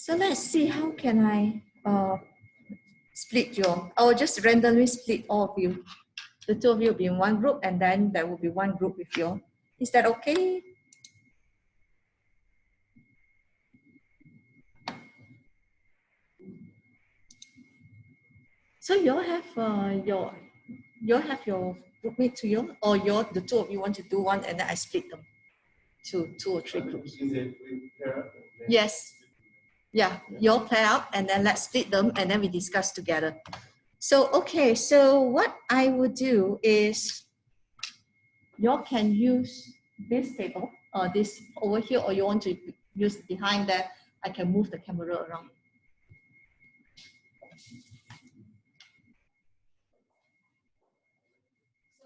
So let's see, how can I split your, I will just randomly split all of you. The two of you will be in one group, and then there will be one group with you. Is that okay? So you all have your groupmate to you, or the two of you want to do one, and then I split them to 2 or 3 groups. Yes. Yeah, you all pair up, and then let's split them, and then we discuss together. So, okay, so what I would do is, you all can use this table, this over here, or you want to use behind there, I can move the camera around.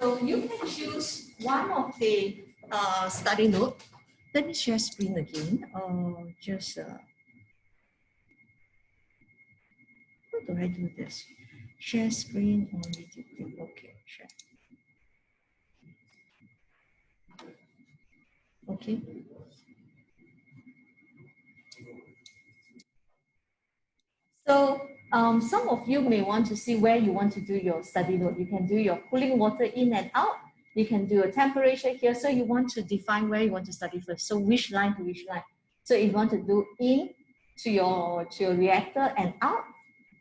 So you can choose one of the study note. Let me share screen again. How do I do this? Share screen or video clip? Okay, share. Okay. So some of you may want to see where you want to do your study note. You can do your cooling water in and out. You can do a temperature here. So you want to define where you want to study first. So which line to which line. So if you want to do in to your reactor and out,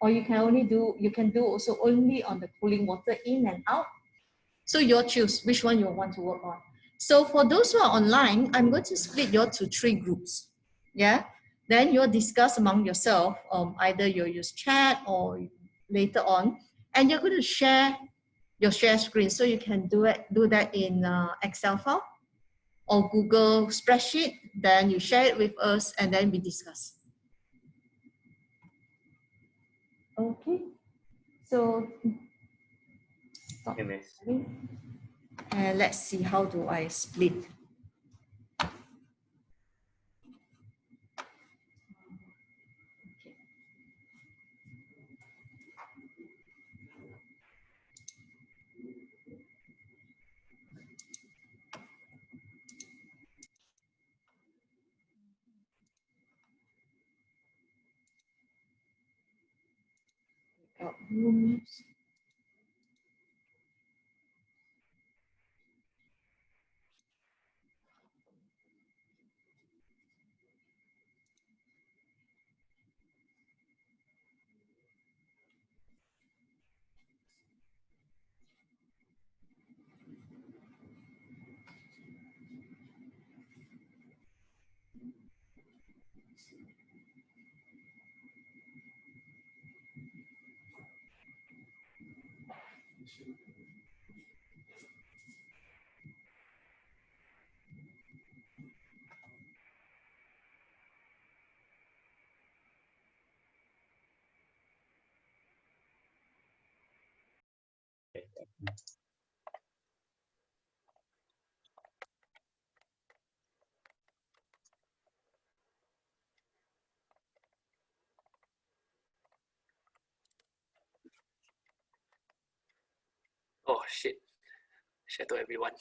or you can do also only on the cooling water in and out. So you'll choose which one you want to work on. So for those who are online, I'm going to split you to 3 groups. Yeah. Then you'll discuss among yourself. Either you'll use chat or later on, and you're going to share your share screen. So you can do that in Excel file or Google spreadsheet. Then you share it with us, and then we discuss. Okay. So stop. And let's see, how do I split? Rooms. Oh shit. Share to everyone.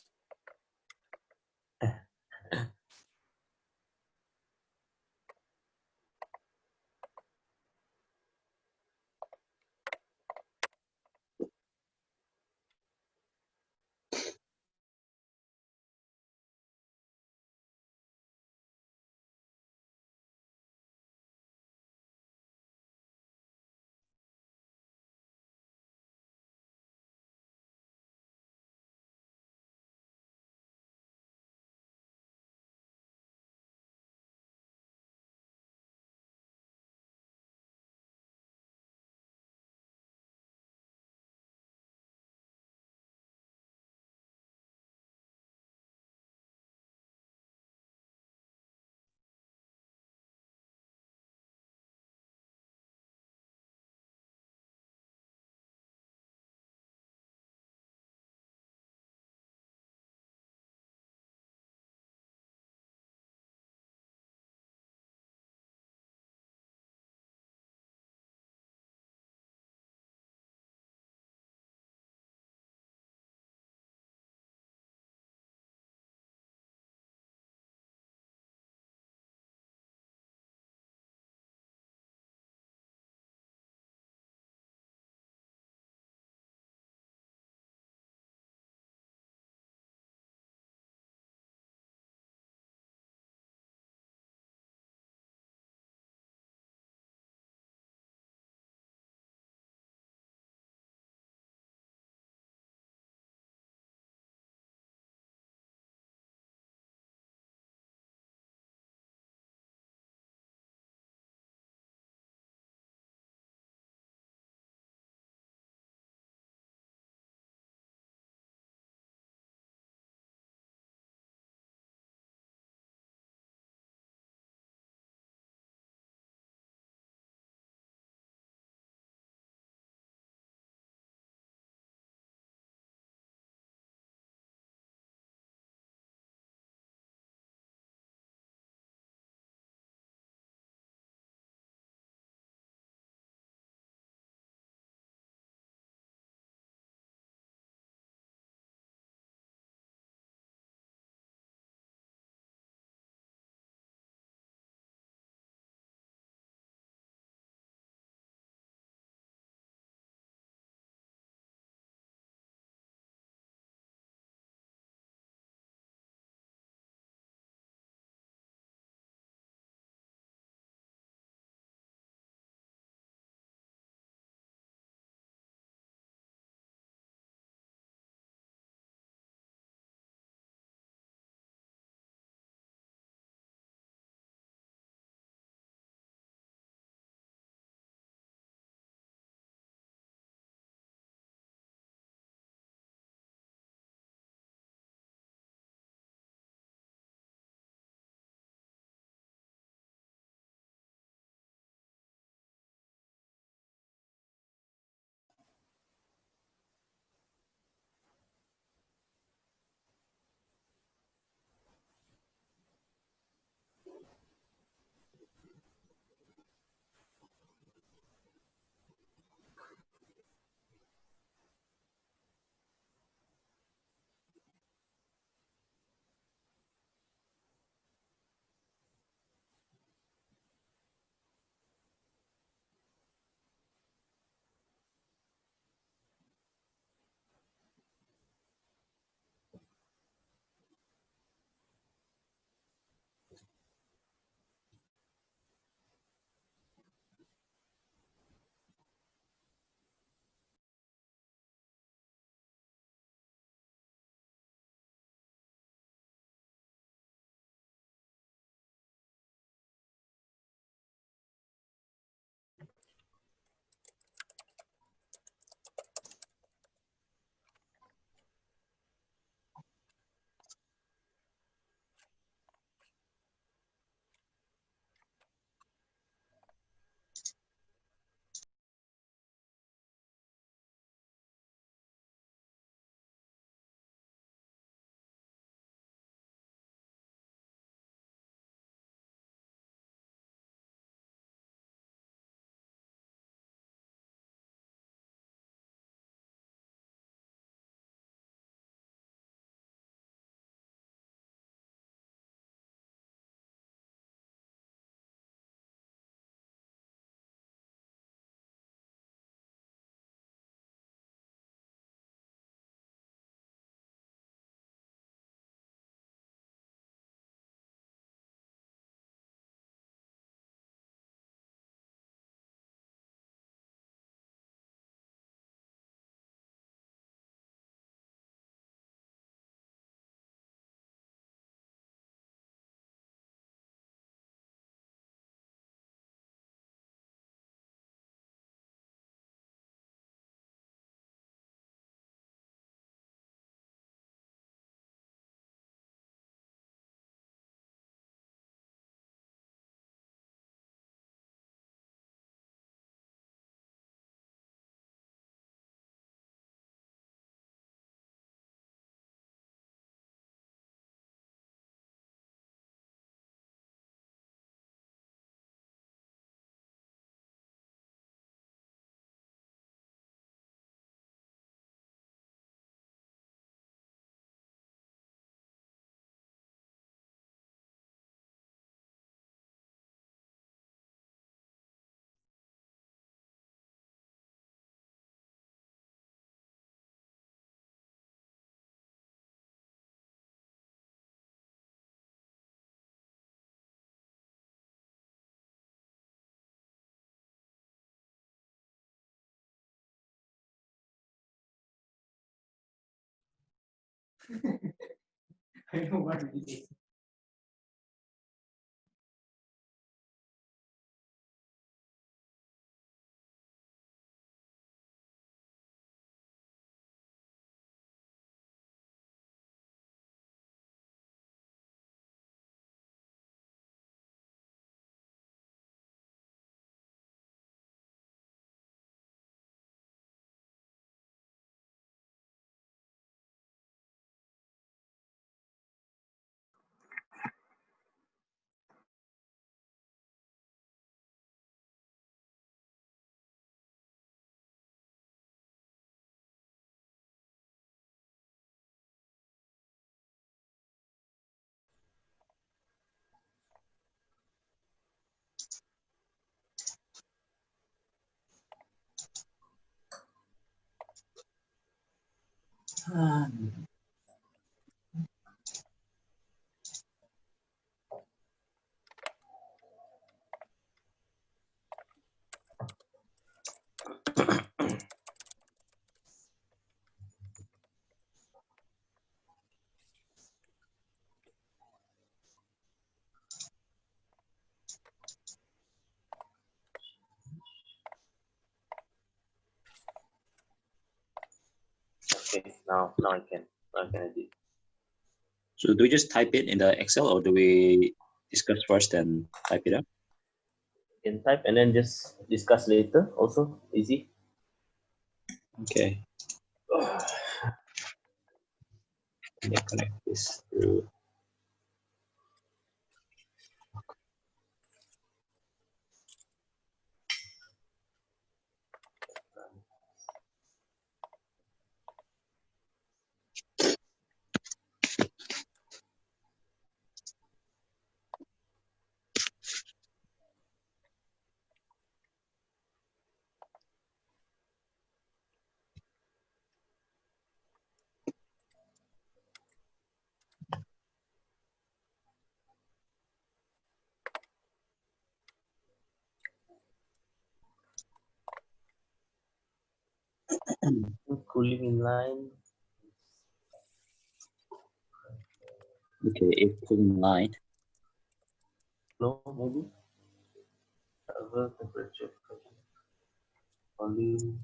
I know what it is. Okay, now I can edit. So do we just type it in the Excel or do we discuss first and type it up? You can type and then just discuss later. Also easy. Okay. Let me connect this through. Cooling in line. Okay, if cooling line. Low maybe. Server temperature. Volume.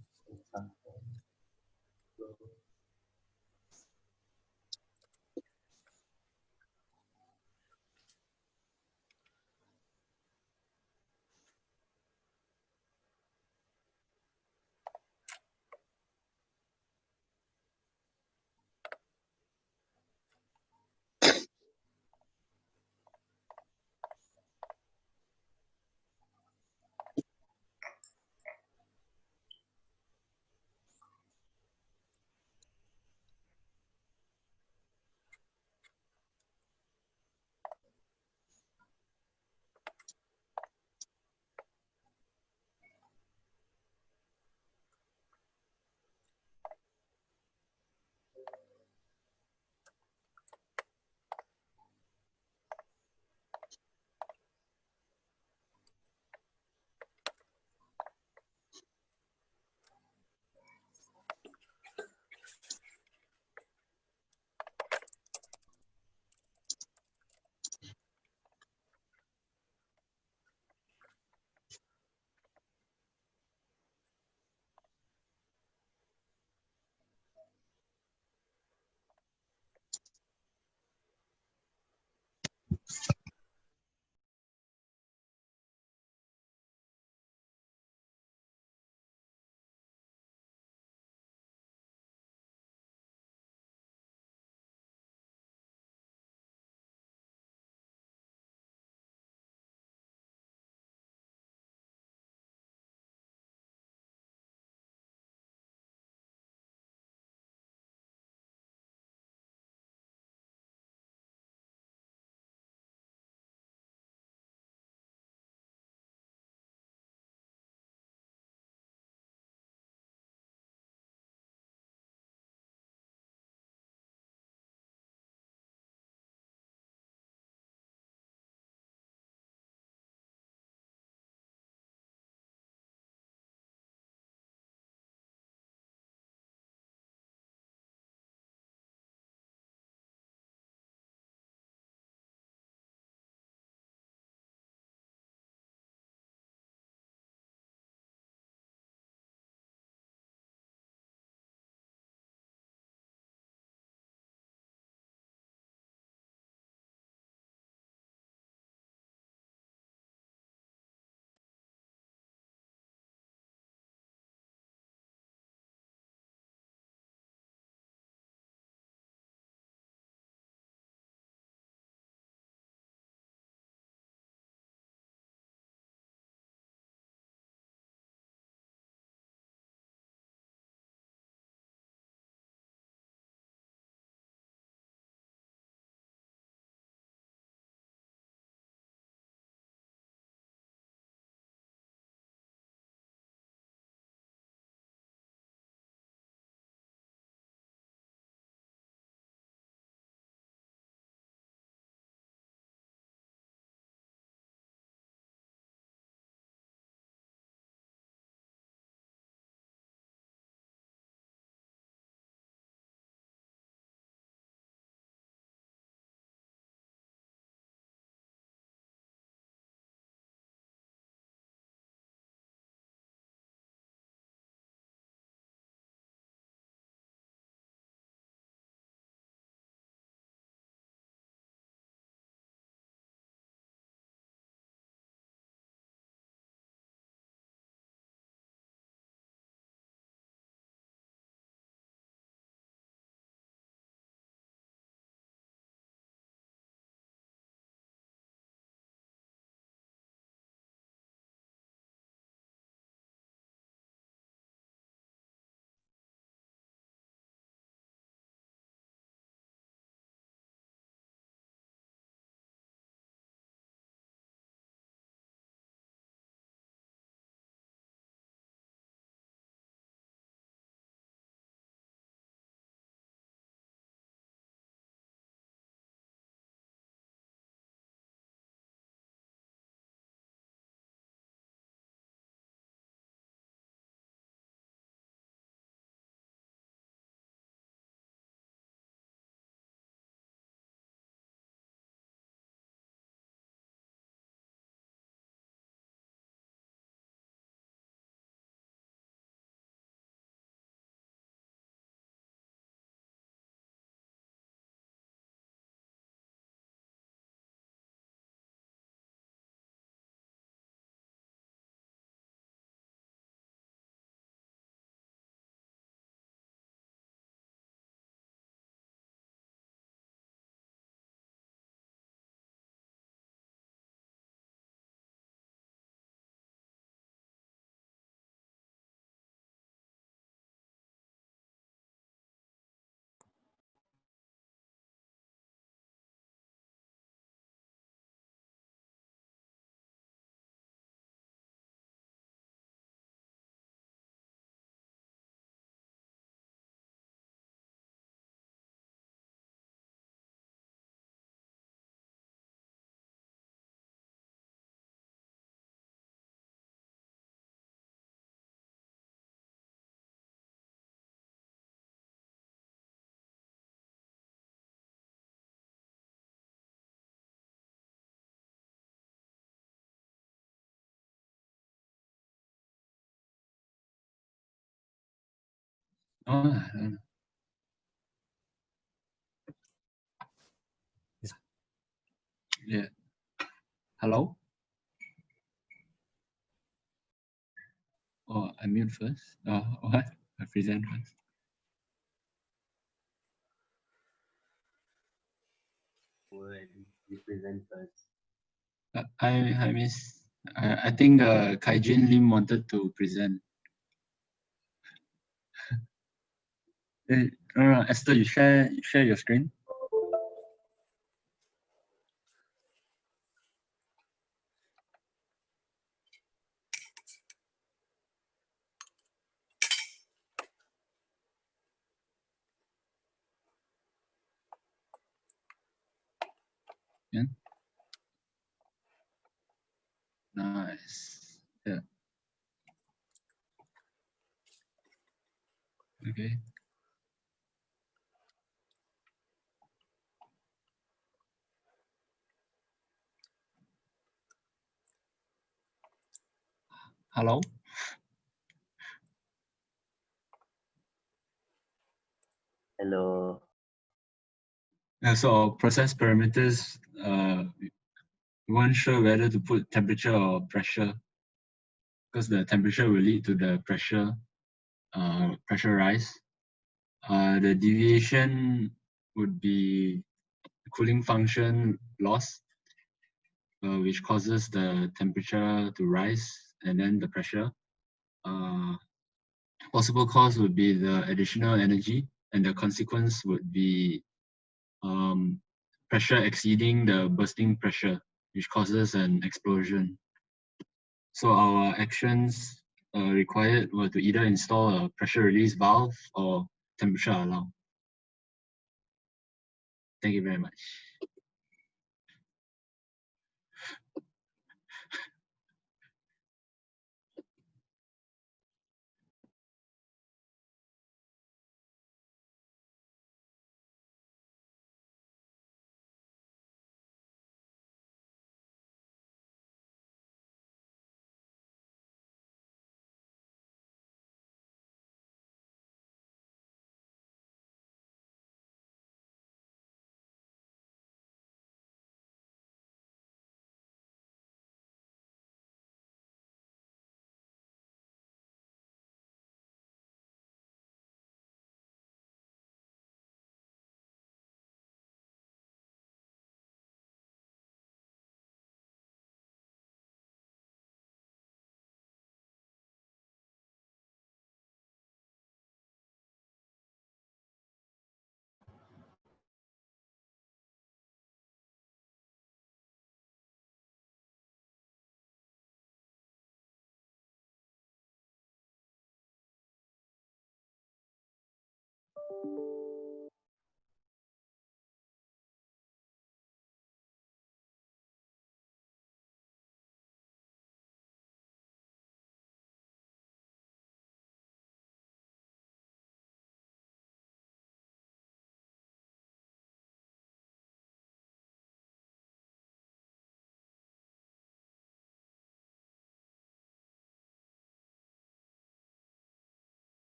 Oh, yeah. Hello? Oh, I mute first. Oh, what? I present first. When you present first. I miss. I think Kaijin Lim wanted to present. Esther, you share your screen. Yeah. Nice. Yeah. Okay. Hello. Hello. So our process parameters, we weren't sure whether to put temperature or pressure, because the temperature will lead to the pressure rise. The deviation would be cooling function loss, which causes the temperature to rise and then the pressure. Possible cause would be the additional energy, and the consequence would be pressure exceeding the bursting pressure, which causes an explosion. So our actions required were to either install a pressure release valve or temperature alarm. Thank you very much.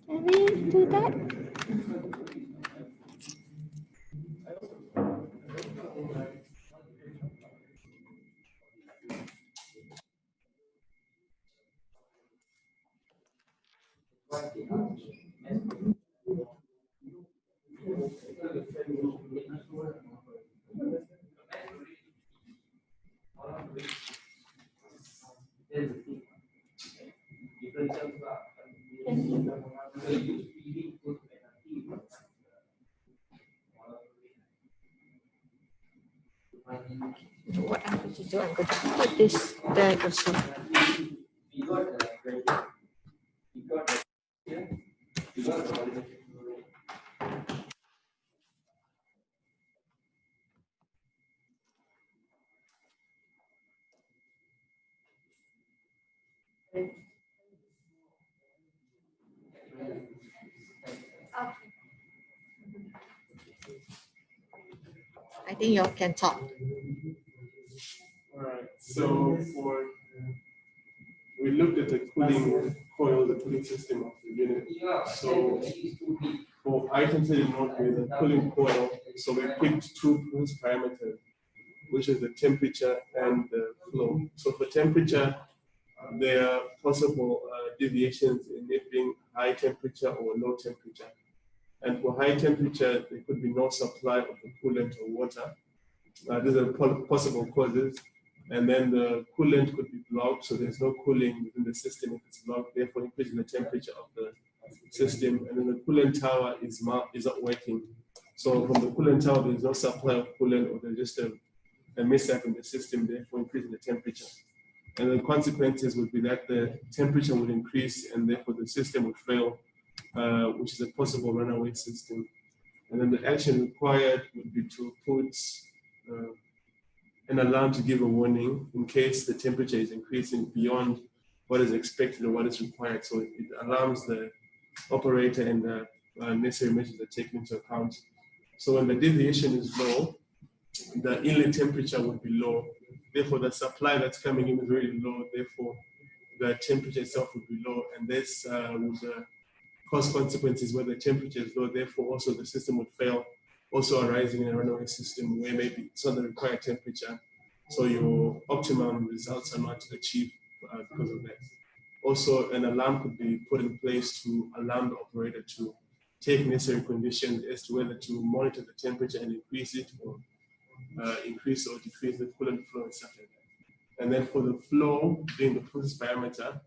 Can we do that? What I'm going to do, I'm going to put this there also. I think you all can talk. All right. So we looked at the cooling coil, the cooling system of the unit. So for items that denote with the cooling coil, so we picked two process parameters, which is the temperature and the flow. So for temperature, there are possible deviations in it being high temperature or low temperature. And for high temperature, there could be no supply of the coolant or water. These are possible causes. And then the coolant could be blocked, so there's no cooling within the system if it's blocked, therefore increasing the temperature of the system. And then the coolant tower is not working. So from the coolant tower, there's no supply of coolant, or there's just a mishap in the system, therefore increasing the temperature. And the consequences would be that the temperature would increase and therefore the system would fail, which is a possible runaway system. And then the action required would be to put an alarm to give a warning in case the temperature is increasing beyond what is expected or what is required. So it alarms the operator, and the necessary measures are taken into account. So when the deviation is low, the inlet temperature would be low. Therefore, the supply that's coming in is very low. Therefore, the temperature itself would be low. And this would cause consequences where the temperature is low. Therefore, also the system would fail, also arising in a runaway system where maybe it's not the required temperature. So your optimum results are not achieved because of that. Also, an alarm could be put in place to alarm the operator to take necessary conditions as to whether to monitor the temperature and increase it, or increase or decrease the coolant flow and stuff like that. And then for the flow, being the process parameter,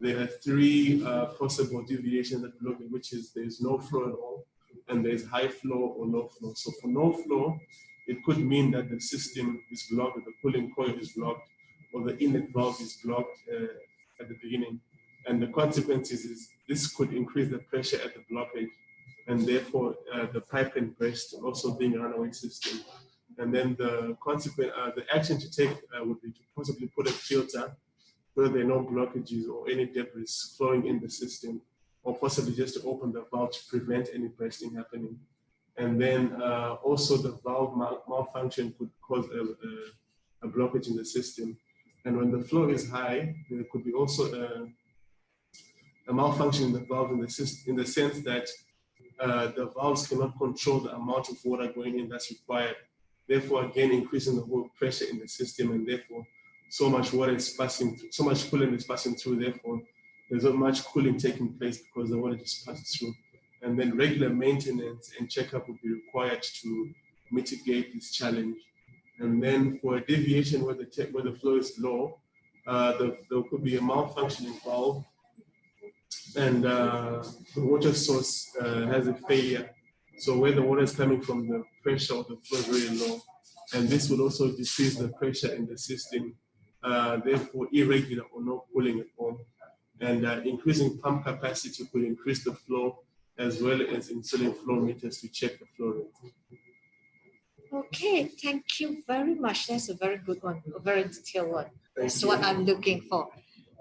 there are three possible deviations that we look at, which is there's no flow at all, and there's high flow or low flow. So for no flow, it could mean that the system is blocked, or the cooling coil is blocked, or the inlet valve is blocked at the beginning. And the consequences is this could increase the pressure at the blockage, and therefore the pipe can burst, also being a runaway system. And then the consequent, the action to take would be to possibly put a filter where there are no blockages or any debris flowing in the system, or possibly just to open the valve to prevent any bursting happening. And then also the valve malfunction could cause a blockage in the system. And when the flow is high, there could be also a malfunction in the valve in the system, in the sense that the valves cannot control the amount of water going in that's required. Therefore, again, increasing the whole pressure in the system, and therefore, so much water is passing through, so much coolant is passing through. Therefore, there's not much cooling taking place because the water just passes through. And then regular maintenance and checkup would be required to mitigate this challenge. And then for a deviation where the flow is low, there could be a malfunctioning valve, and the water source has a failure. So where the water is coming from, the pressure of the flow is very low. And this will also decrease the pressure in the system, therefore irregular or no cooling at all. And increasing pump capacity could increase the flow, as well as installing flow meters to check the flow rate. Okay, thank you very much. That's a very good one, a very detailed one. That's what I'm looking for.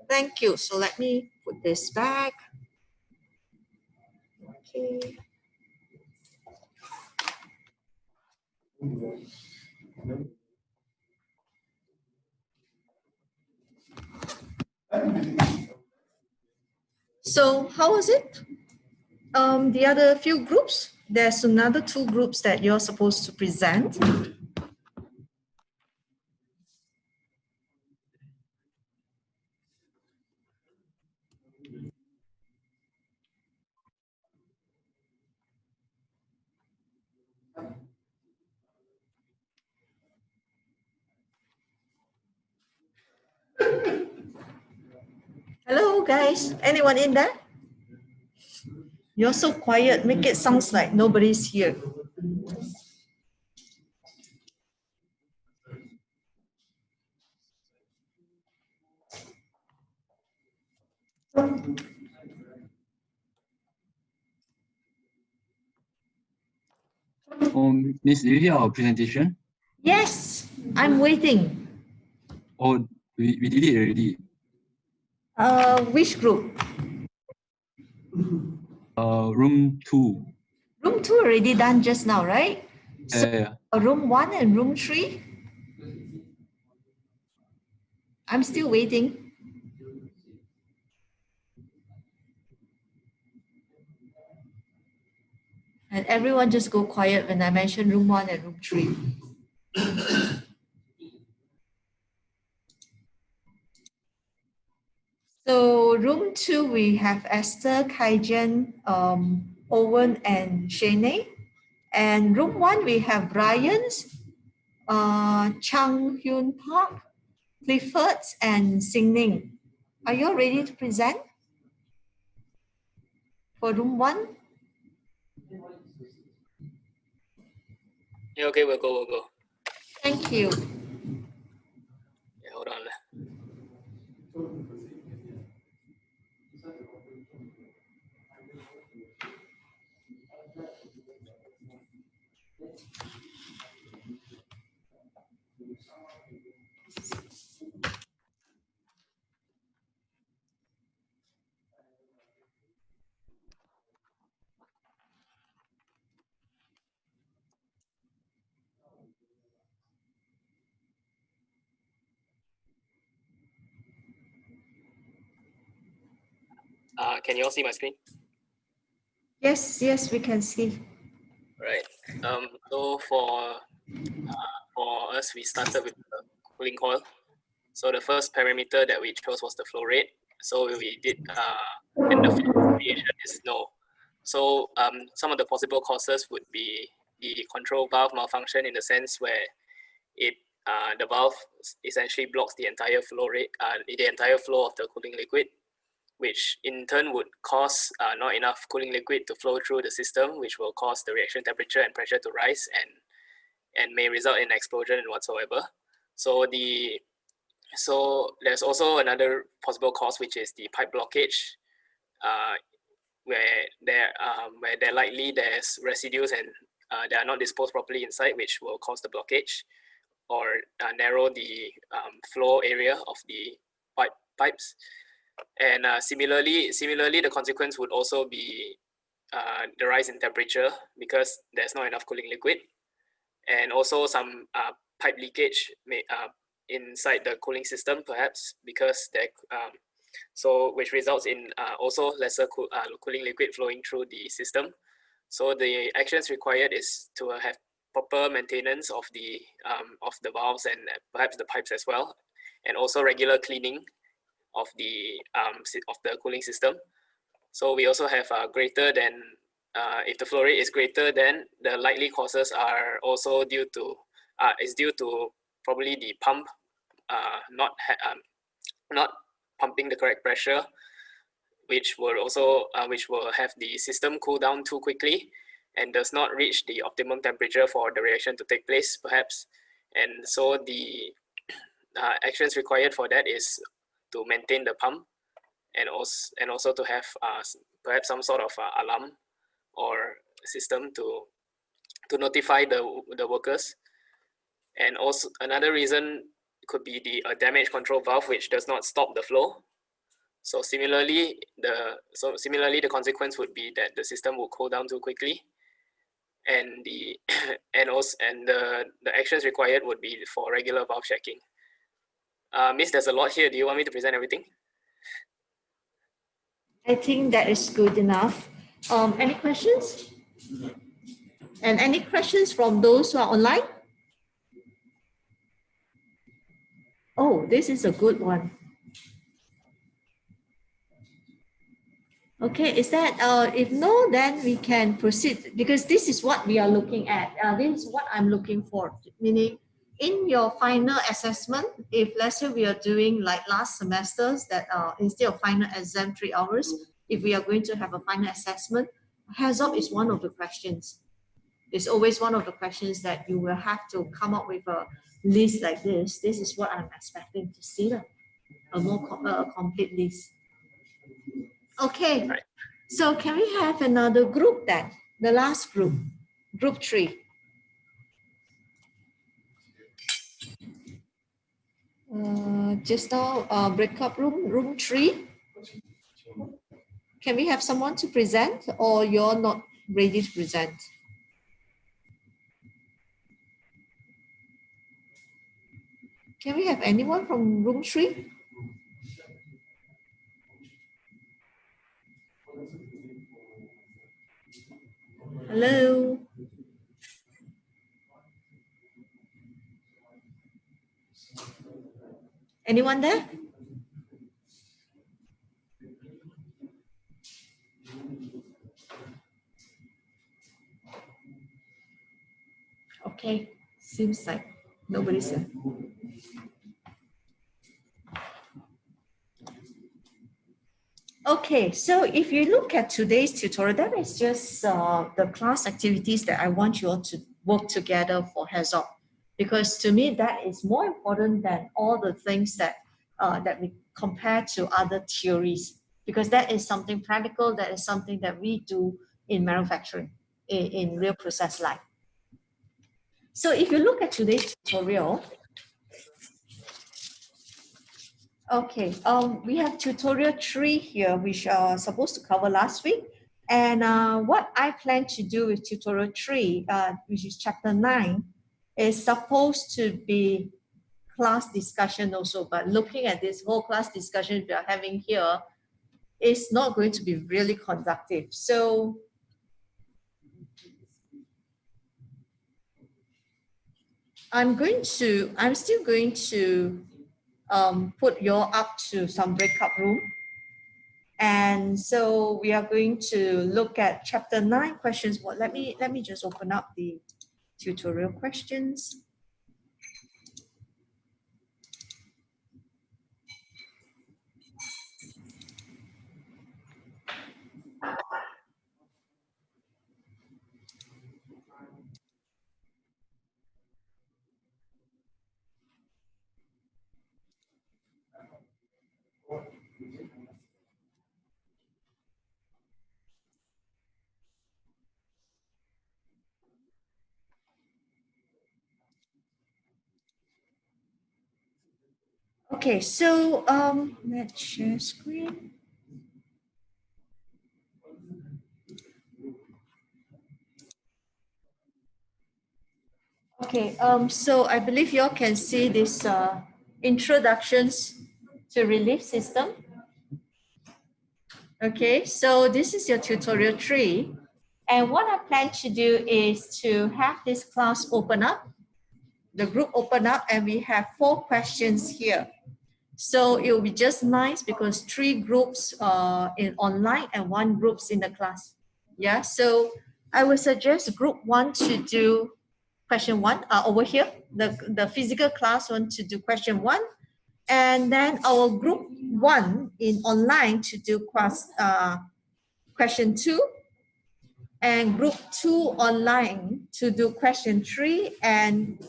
Thank you. So let me put this back. Okay. So how was it? The other few groups, there's another two groups that you're supposed to present. Hello guys, anyone in there? You're so quiet, make it sounds like nobody's here. Miss, do you hear our presentation? Yes, I'm waiting. Oh, we did it already. Which group? Room 2. Room 2 already done just now, right? So Yeah. room 1 and room 3? I'm still waiting. And everyone just go quiet when I mention room 1 and room 3. So room 2, we have Esther, Kaijian, Owen, and Shane. And room 1, we have Brian's, Chang Hyun Park, Clifford's, and Singning. Are you all ready to present for room 1? Yeah, okay, we'll go. Thank you. Yeah, hold on. Can you all see my screen? Yes, yes, we can see. Right. So for us, we started with the cooling coil. So the first parameter that we chose was the flow rate. So we did, and the flow variation is no. So some of the possible causes would be the control valve malfunction in the sense where the valve essentially blocks the entire flow rate, the entire flow of the cooling liquid, which in turn would cause not enough cooling liquid to flow through the system, which will cause the reaction temperature and pressure to rise and may result in explosion and whatsoever. So there's also another possible cause, which is the pipe blockage, where there likely there's residues and they are not disposed properly inside, which will cause the blockage or narrow the flow area of the pipes. And similarly, the consequence would also be the rise in temperature because there's not enough cooling liquid, and also some pipe leakage inside the cooling system, perhaps because which results in also lesser cooling liquid flowing through the system. So the actions required is to have proper maintenance of the valves and perhaps the pipes as well, and also regular cleaning of the cooling system. So we also have greater than, if the flow rate is greater, then the likely causes are also due to probably the pump not pumping the correct pressure, which will have the system cool down too quickly and does not reach the optimum temperature for the reaction to take place, perhaps. And so the actions required for that is to maintain the pump, and also to have perhaps some sort of alarm or system to notify the workers. And also another reason could be the damage control valve, which does not stop the flow. So similarly, the consequence would be that the system will cool down too quickly, and the actions required would be for regular valve checking. Miss, there's a lot here. Do you want me to present everything? I think that is good enough. Any questions? And any questions from those who are online? Oh, this is a good one. Okay, is that, if no, then we can proceed, because this is what we are looking at. This is what I'm looking for, meaning in your final assessment, if let's say we are doing like last semesters that instead of final exam 3 hours, if we are going to have a final assessment, HAZOP is one of the questions. It's always one of the questions that you will have to come up with a list like this. This is what I'm expecting to see, a more complete list. Okay. Right. So can we have another group then? The last group, group 3. Just now, breakup room, room 3. Can we have someone to present, or you're not ready to present? Can we have anyone from room 3? Hello? Anyone there? Okay, seems like nobody's there. Okay, so if you look at today's tutorial, that is just the class activities that I want you all to work together for hands-on, because to me that is more important than all the things that that we compare to other theories, because that is something practical, that is something that we do in manufacturing, in real process life. So if you look at today's tutorial, okay, we have tutorial 3 here, which are supposed to cover last week. And what I plan to do with tutorial 3, which is chapter 9, is supposed to be class discussion also. But looking at this whole class discussion we are having here, it's not going to be really conductive. So I'm still going to put you all up to some breakout room. And so we are going to look at chapter 9 questions. Well, let me just open up the tutorial questions. Okay, so let's share screen. Okay, so I believe you all can see this introductions to relief system. Okay, so this is your tutorial 3. And what I plan to do is to have this class open up, the group open up, and we have 4 questions here. So it will be just nice because 3 groups in online and 1 groups in the class. Yeah, so I would suggest group 1 to do question 1 over here, the physical class one to do question 1, and then our group 1 in online to do question 2, and group 2 online to do question 3, and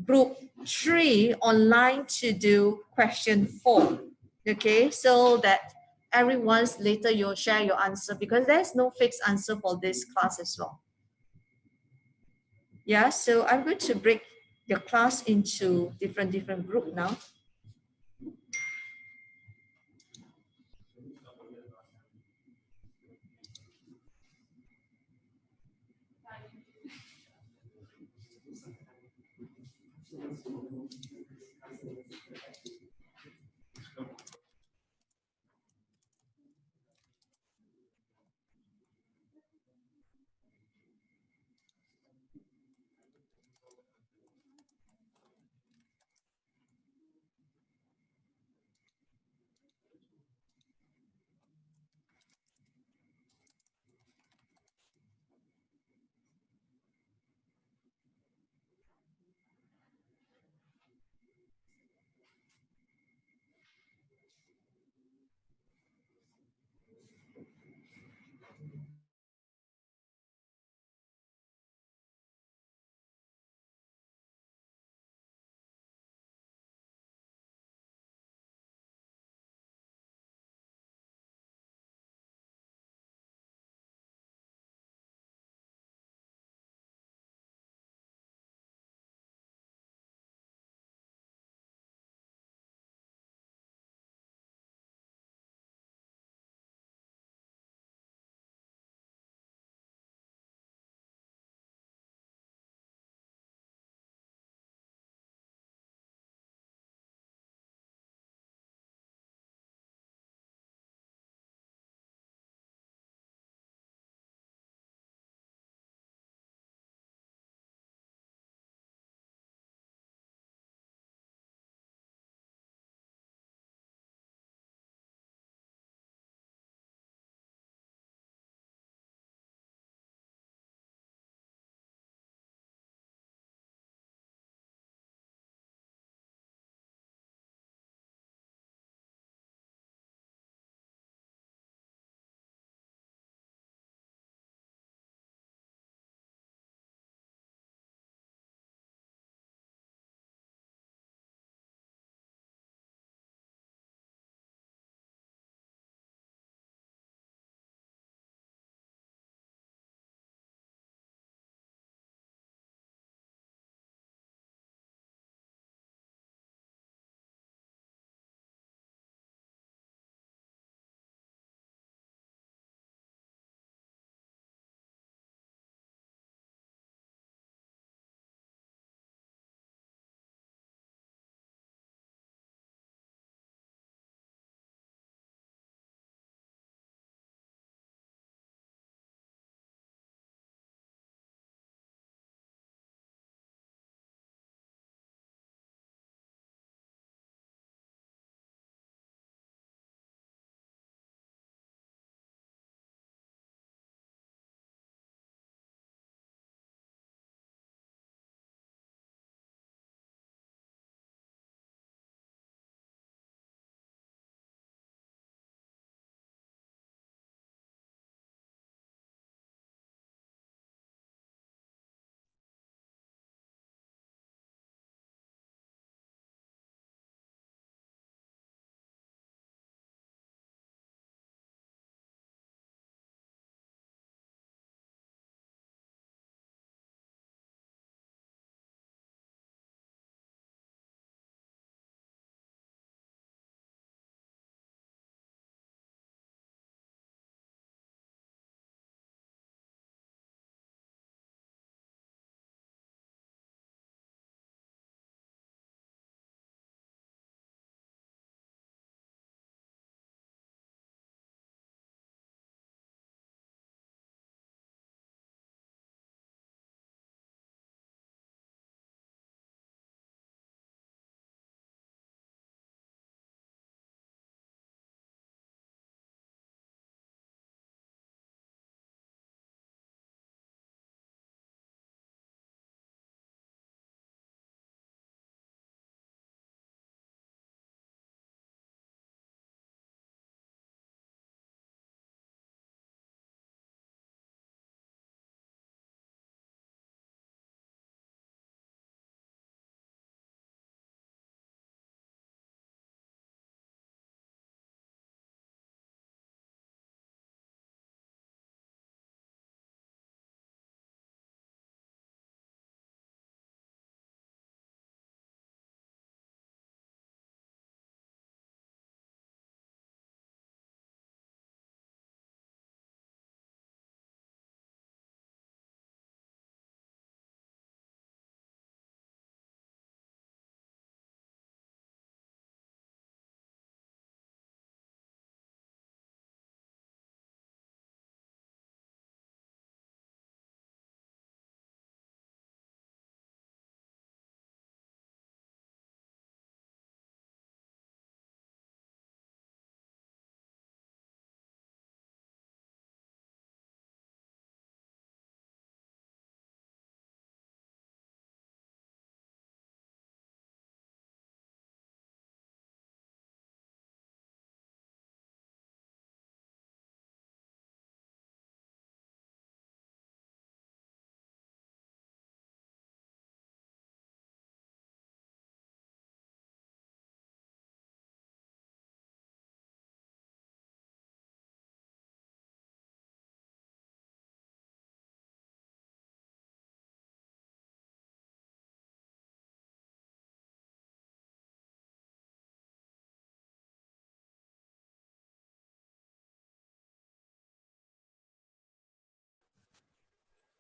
group 3 online to do question 4. Okay, so that everyone's later you'll share your answer, because there's no fixed answer for this class as well. Yeah, so I'm going to break your class into different group now.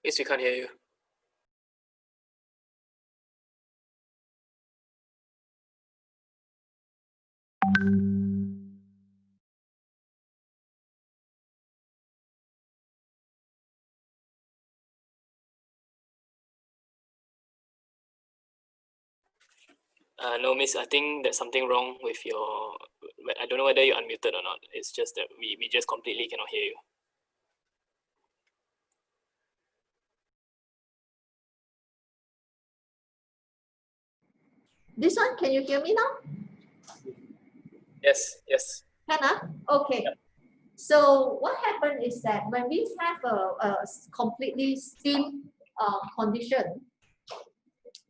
Miss, we can't hear you. No, Miss, I think there's something wrong with your, I don't know whether you're unmuted or not. It's just that we just completely cannot hear you. This one, can you hear me now? Yes, yes. Hannah? Okay. So what happened is that when we have a completely steam condition,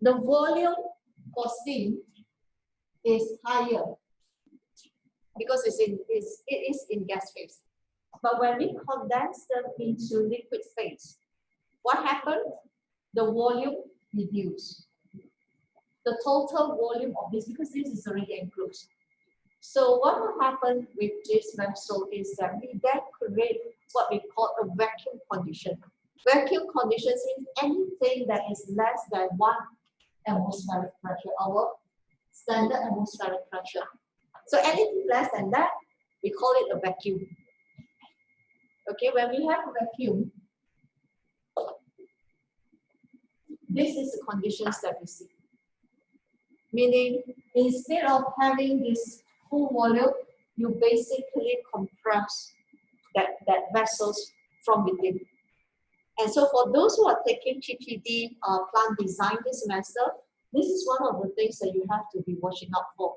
the volume for steam is higher because it is in gas phase. But when we condense them into liquid phase, what happened? The volume reduced. The total volume of this, because this is already enclosed. So what will happen with this vessel is that we then create what we call a vacuum condition. Vacuum condition means anything that is less than 1 atmospheric pressure, our standard atmospheric pressure. So anything less than that, we call it a vacuum. Okay, when we have a vacuum, this is the conditions that we see. Meaning, instead of having this full volume, you basically compress that vessels from within. And so for those who are taking PPD plant design this semester, this is one of the things that you have to be watching out for.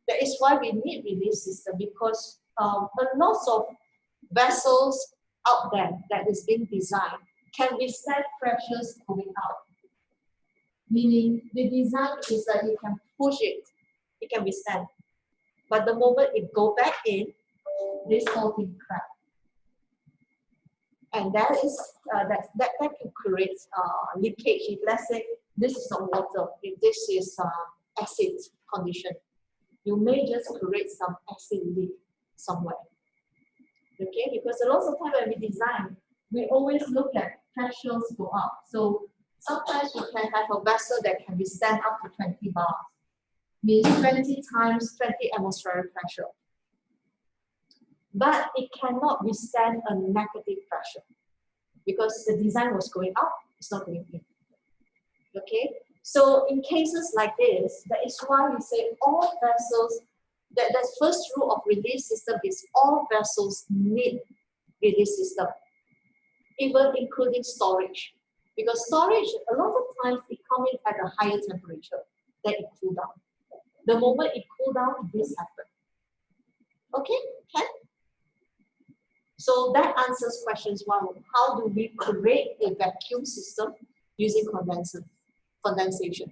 That is why we need release system, because a lot of vessels out there that is being designed can withstand pressures going out. Meaning the design is that you can push it, it can withstand. But the moment it go back in, this whole thing crack. And that is that can create leakage. If let's say this is not water, if this is acid condition, you may just create some acid leak somewhere. Okay, because a lot of time when we design, we always look at pressures go up. So sometimes we can have a vessel that can withstand up to 20 bars, means 20 times 20 atmospheric pressure. But it cannot withstand a negative pressure because the design was going up, it's not going in. Okay, so in cases like this, that is why we say all vessels, that the first rule of release system is all vessels need release system, even including storage. Because storage, a lot of times it comes in at a higher temperature, then it cool down. The moment it cool down, this happens. Okay, Ken? So that answers questions one. How do we create a vacuum system using condensation?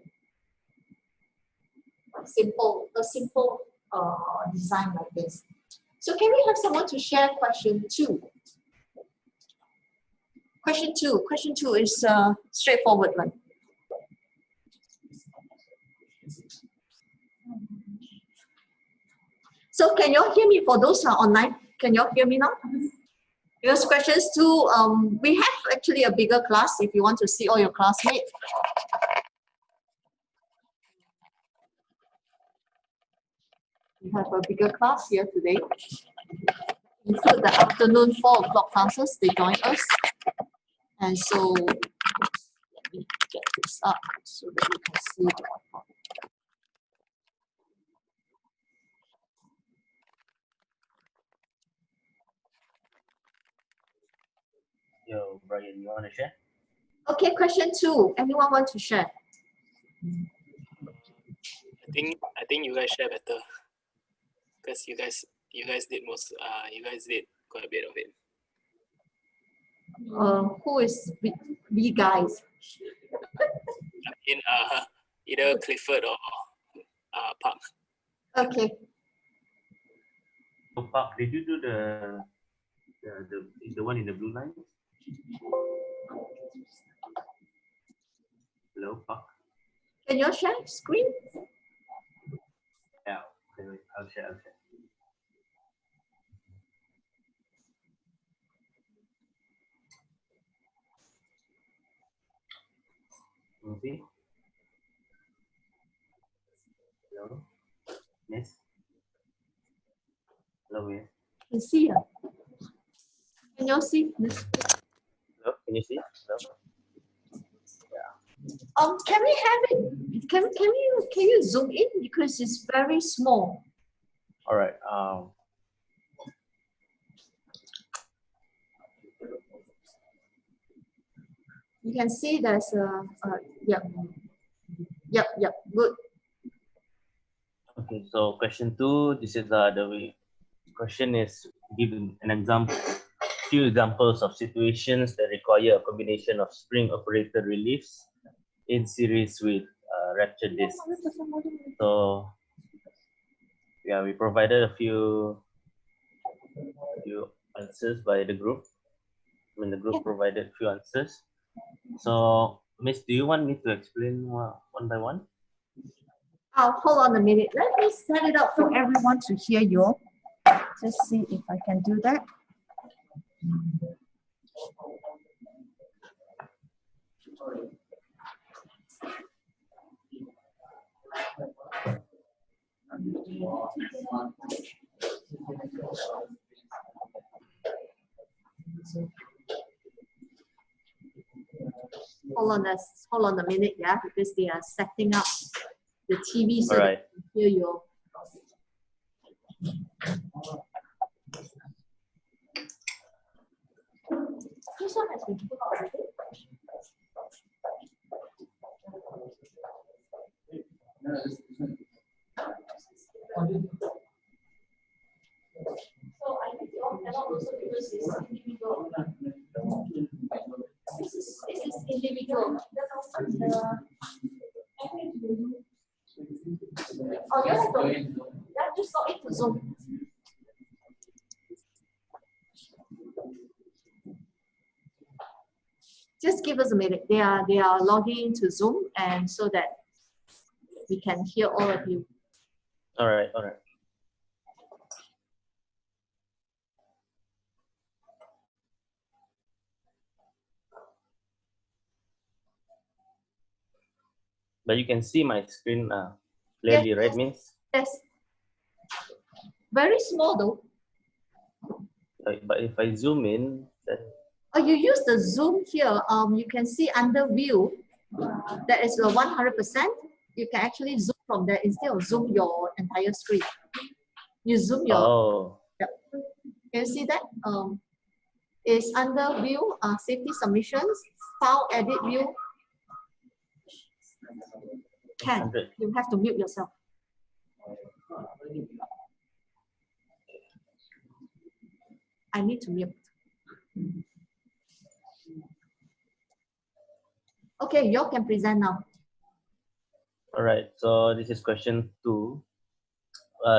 A simple design like this. So can we have someone to share question 2? Question two is a straightforward one. So can you all hear me for those who are online? Can you all hear me now? Because questions 2, we have actually a bigger class if you want to see all your classmates. We have a bigger class here today. Include the afternoon 4 o'clock classes, they join us. And so let me get this up so that you can see the output. Yo, Brian, you want to share? Okay, question 2. Anyone want to share? I think you guys share better because you guys did you guys did quite a bit of it. Who is we guys? In either Clifford or Park. Okay. So, Park, did you do the one in the blue line? Hello, Park. Can you share screen? Yeah. Okay, wait, I'll share. Movie? Hello? Yes? Hello, yes? You see, can you all see this? Hello? Can you see? Hello? Can we have it? Can you zoom in because it's very small? All right. You can see there's yep, good. Okay, so question 2, this is the way. Question is given an example, few examples of situations that require a combination of spring operated reliefs in series with ruptured disc. So yeah, we provided a few answers by the group. I mean, the group provided a few answers. So, Miss, do you want me to explain one by one? Hold on a minute. Let me set it up for everyone to hear you. Just see if I can do that. Hold on a minute, yeah, because they are setting up the TV so that I can hear you. This one has been put out already. So I think you all cannot also because it's individual. This is individual. Oh, you have to. That just got into Zoom. Just give us a minute. They are logging into Zoom, and so that we can hear all of you. All right, all right. But you can see my screen clearly, right, Miss? Yes. Very small though. But if I zoom in, then... Oh, you use the zoom here. You can see under view, that is 100%. You can actually zoom from there instead of zoom your entire screen. You zoom your. Oh. Yep. Can you see that? It's under view, safety submissions, file edit view. Can you have to mute yourself? I need to mute. Okay, you can present now. All right, so this is question 2.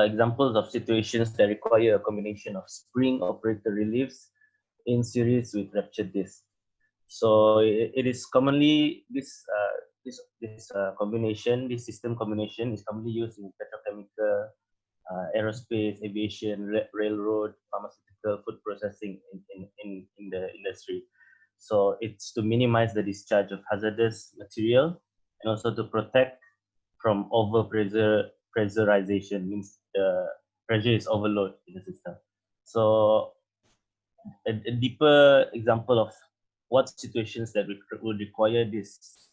Examples of situations that require a combination of spring operated reliefs in series with ruptured disc. So it is commonly this combination, this system combination is commonly used in petrochemical, aerospace, aviation, railroad, pharmaceutical, food processing in the industry. So it's to minimize the discharge of hazardous material and also to protect from over pressurization, means the pressure is overload in the system. So a deeper example of what situations that would require this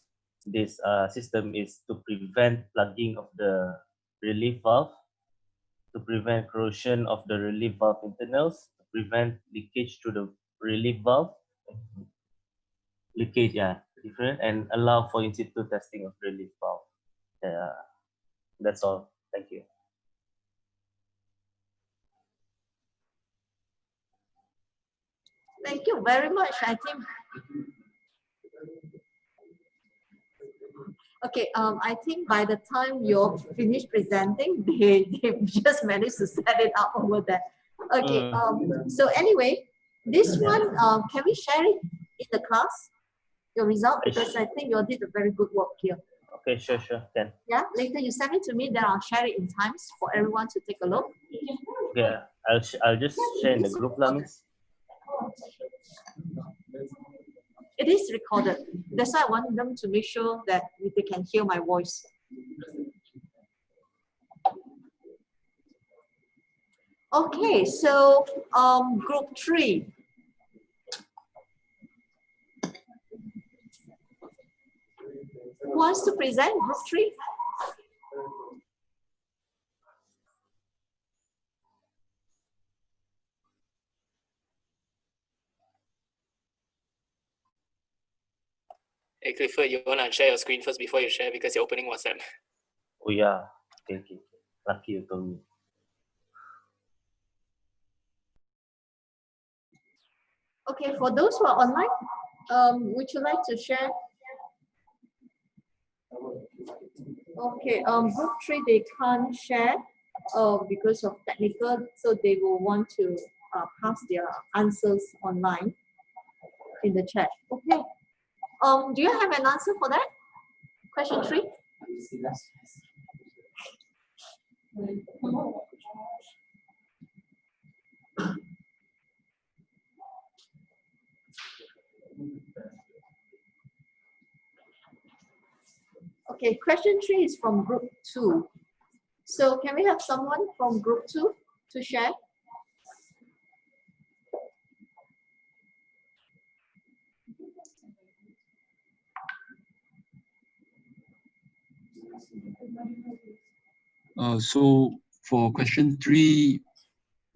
system is to prevent plugging of the relief valve, to prevent corrosion of the relief valve internals, to prevent leakage through the relief valve, different, and allow for in situ testing of relief valve. That's all. Thank you. Thank you very much. I think. Okay, I think by the time you're finished presenting, they've just managed to set it up over there. Okay, so anyway, this one, can we share it in the class, your result? Because I think you did a very good work here. Okay, sure, can. Yeah, later you send it to me, then I'll share it in Times for everyone to take a look. Yeah, I'll just share in the group, Miss. It is recorded. That's why I want them to make sure that they can hear my voice. Okay, so group 3. Who wants to present group 3? Hey Clifford, you want to share your screen first before you share because you're opening WhatsApp. Oh yeah. Okay, okay. Lucky you told me. Okay, for those who are online, would you like to share? Okay, group 3, they can't share because of technical, so they will want to pass their answers online in the chat. Okay. Do you have an answer for that? Question 3? Okay, question 3 is from group 2. So can we have someone from group 2 to share? So for question 3,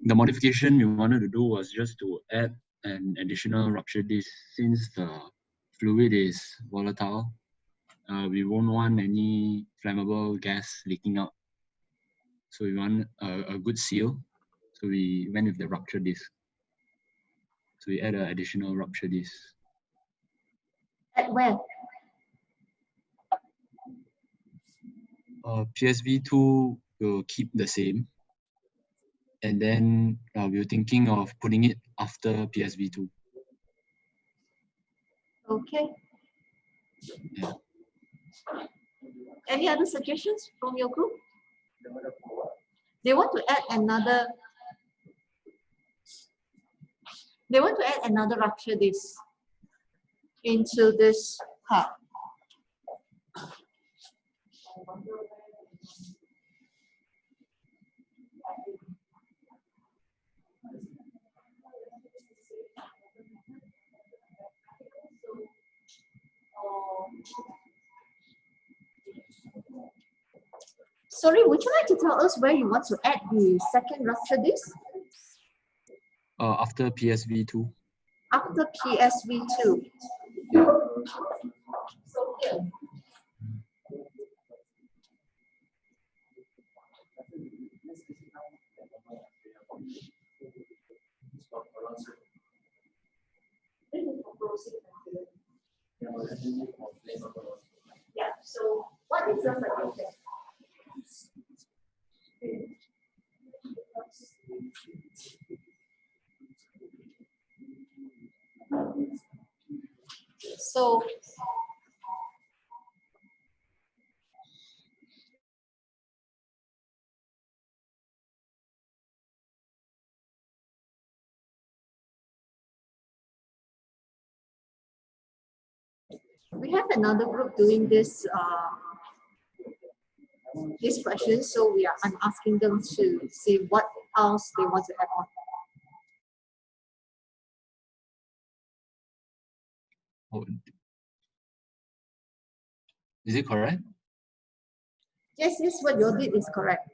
the modification we wanted to do was just to add an additional rupture disc since the fluid is volatile. We won't want any flammable gas leaking out. So we want a good seal. So we went with the rupture disc. So we add an additional rupture disc. At where? PSV2 will keep the same. And then we were thinking of putting it after PSV2. Okay. Yeah. Any other suggestions from your group? They want to add another. They want to add another rupture disc into this part. Sorry, would you like to tell us where you want to add the second rupture disc? After PSV2. After PSV2. Yeah. So here. Yeah, so what is your suggestion? So we have another group doing this this question, so I'm asking them to see what else they want to add on. Oh, is it correct? Yes, yes, what you did is correct.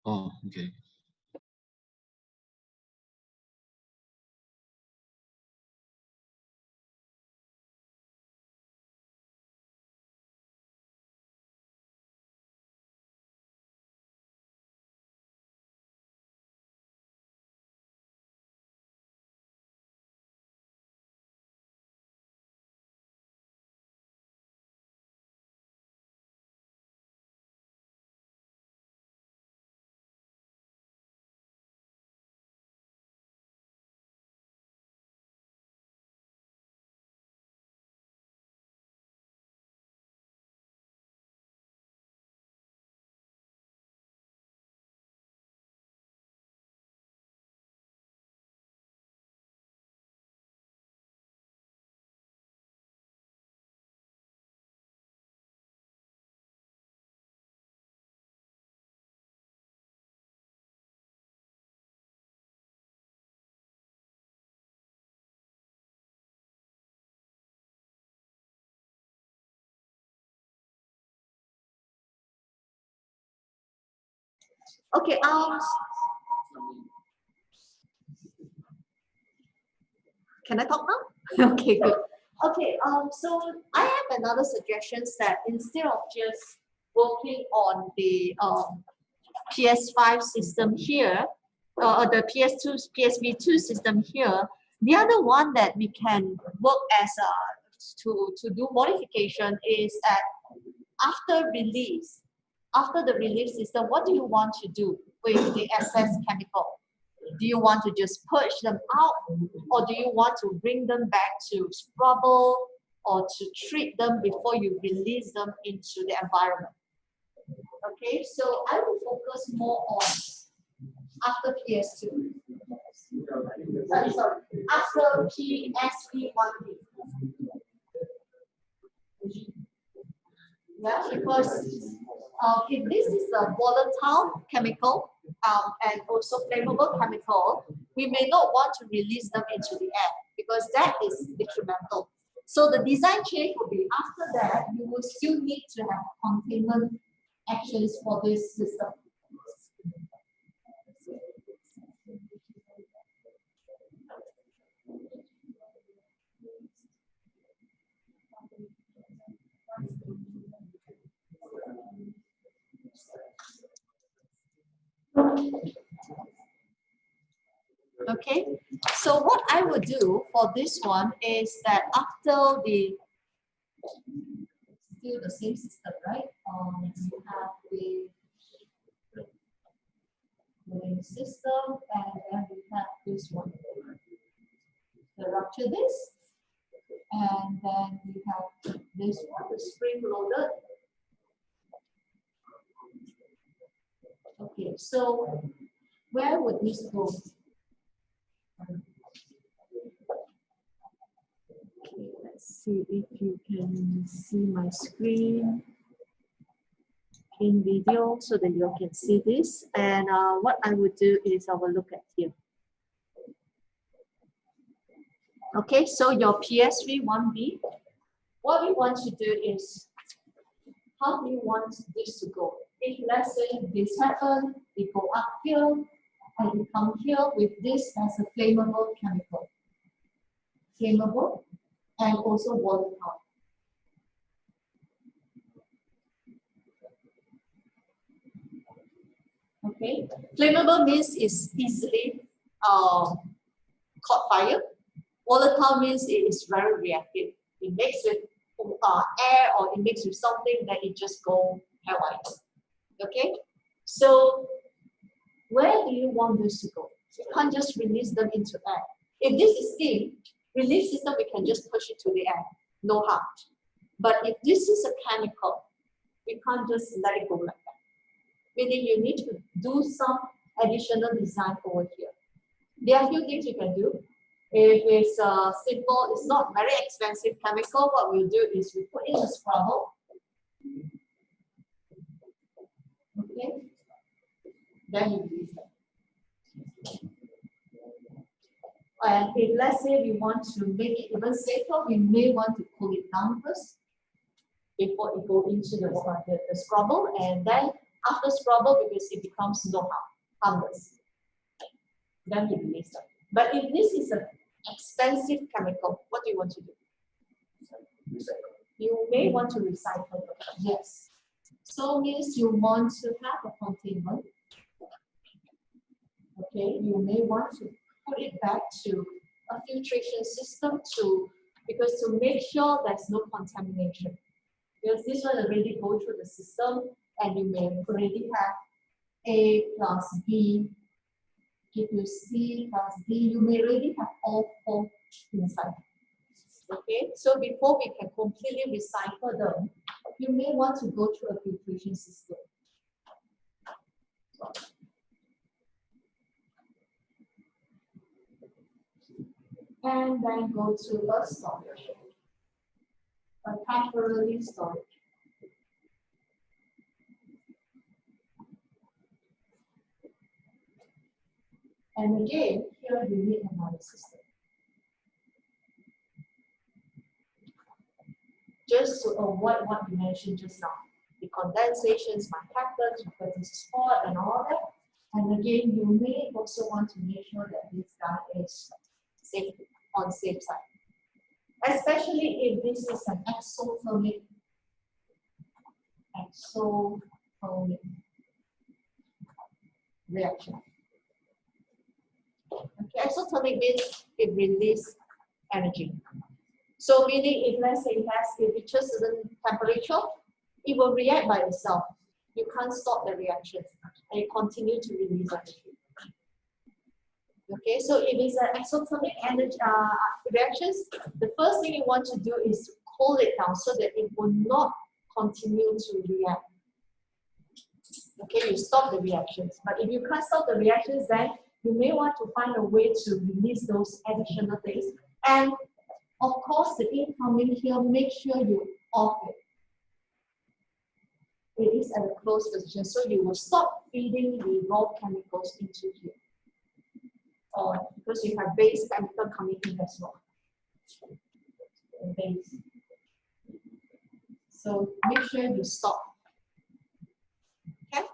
Oh, okay. Okay, can I talk now? Okay, good. Okay, so I have another suggestions that instead of just working on the PS5 system here, or the PS2, PSV2 system here, the other one that we can work as a to do modification is at after release. After the release system, what do you want to do with the excess chemical? Do you want to just purge them out, or do you want to bring them back to scrubble or to treat them before you release them into the environment? Okay, so I will focus more on after PS2. Sorry, after PSV1B. Yeah, because if this is a volatile chemical and also flammable chemical, we may not want to release them into the air because that is detrimental. So the design change will be after that, you will still need to have containment actions for this system. Okay, so what I would do for this one is that after the still the same system, right? You have the system, and then we have this one. The rupture this, and then we have this one, the spring loaded. Okay, so where would this go? Okay, let's see if you can see my screen in video so that you can see this. And what I would do is I will look at here. Okay, so your PSV1B, what we want to do is, how do you want this to go? If let's say this happened, we go up here, and we come here with this as a flammable chemical. Flammable and also volatile. Okay, flammable means it's easily caught fire. Volatile means it is very reactive. It makes with air or it makes with something that it just go haywire. Okay, so where do you want this to go? You can't just release them into air. If this is steam, release system, we can just push it to the air, no harm. But if this is a chemical, we can't just let it go like that. Meaning you need to do some additional design over here. There are a few things you can do. If it's simple, it's not very expensive chemical, what we'll do is we put in a scrubble. Okay. Then you release it. And if let's say we want to make it even safer, we may want to cool it down first before it go into the scrubble, and then after scrubble, because it becomes no harmless. Then you release it. But if this is an expensive chemical, what do you want to do? You may want to recycle it. Yes. So means you want to have a containment. Okay, you may want to put it back to a filtration system because to make sure there's no contamination. Because this one already go through the system and you may already have A plus B. If you C plus D, you may already have all four inside. Okay, so before we can completely recycle them, you may want to go through a filtration system. And then go to a storage, a temporary storage. And again, here you need another system. Just to avoid what we mentioned just now, the condensations might happen because it's hot and all that. And again, you may also want to make sure that this guy is safe, on safe side. Especially if this is an exothermic reaction. Okay, exothermic means it releases energy. So meaning if let's say it reaches a certain temperature, it will react by itself. You can't stop the reaction and it continue to release energy. Okay, so if it's an exothermic energy reactions, the first thing you want to do is to cool it down so that it will not continue to react. Okay, you stop the reactions. But if you can't stop the reactions, then you may want to find a way to release those additional things. And of course, the incoming here, make sure you off it. It is at a closed position, so you will stop feeding the raw chemicals into here. Or because you have base chemical coming in as well. Base. So make sure you stop. Okay?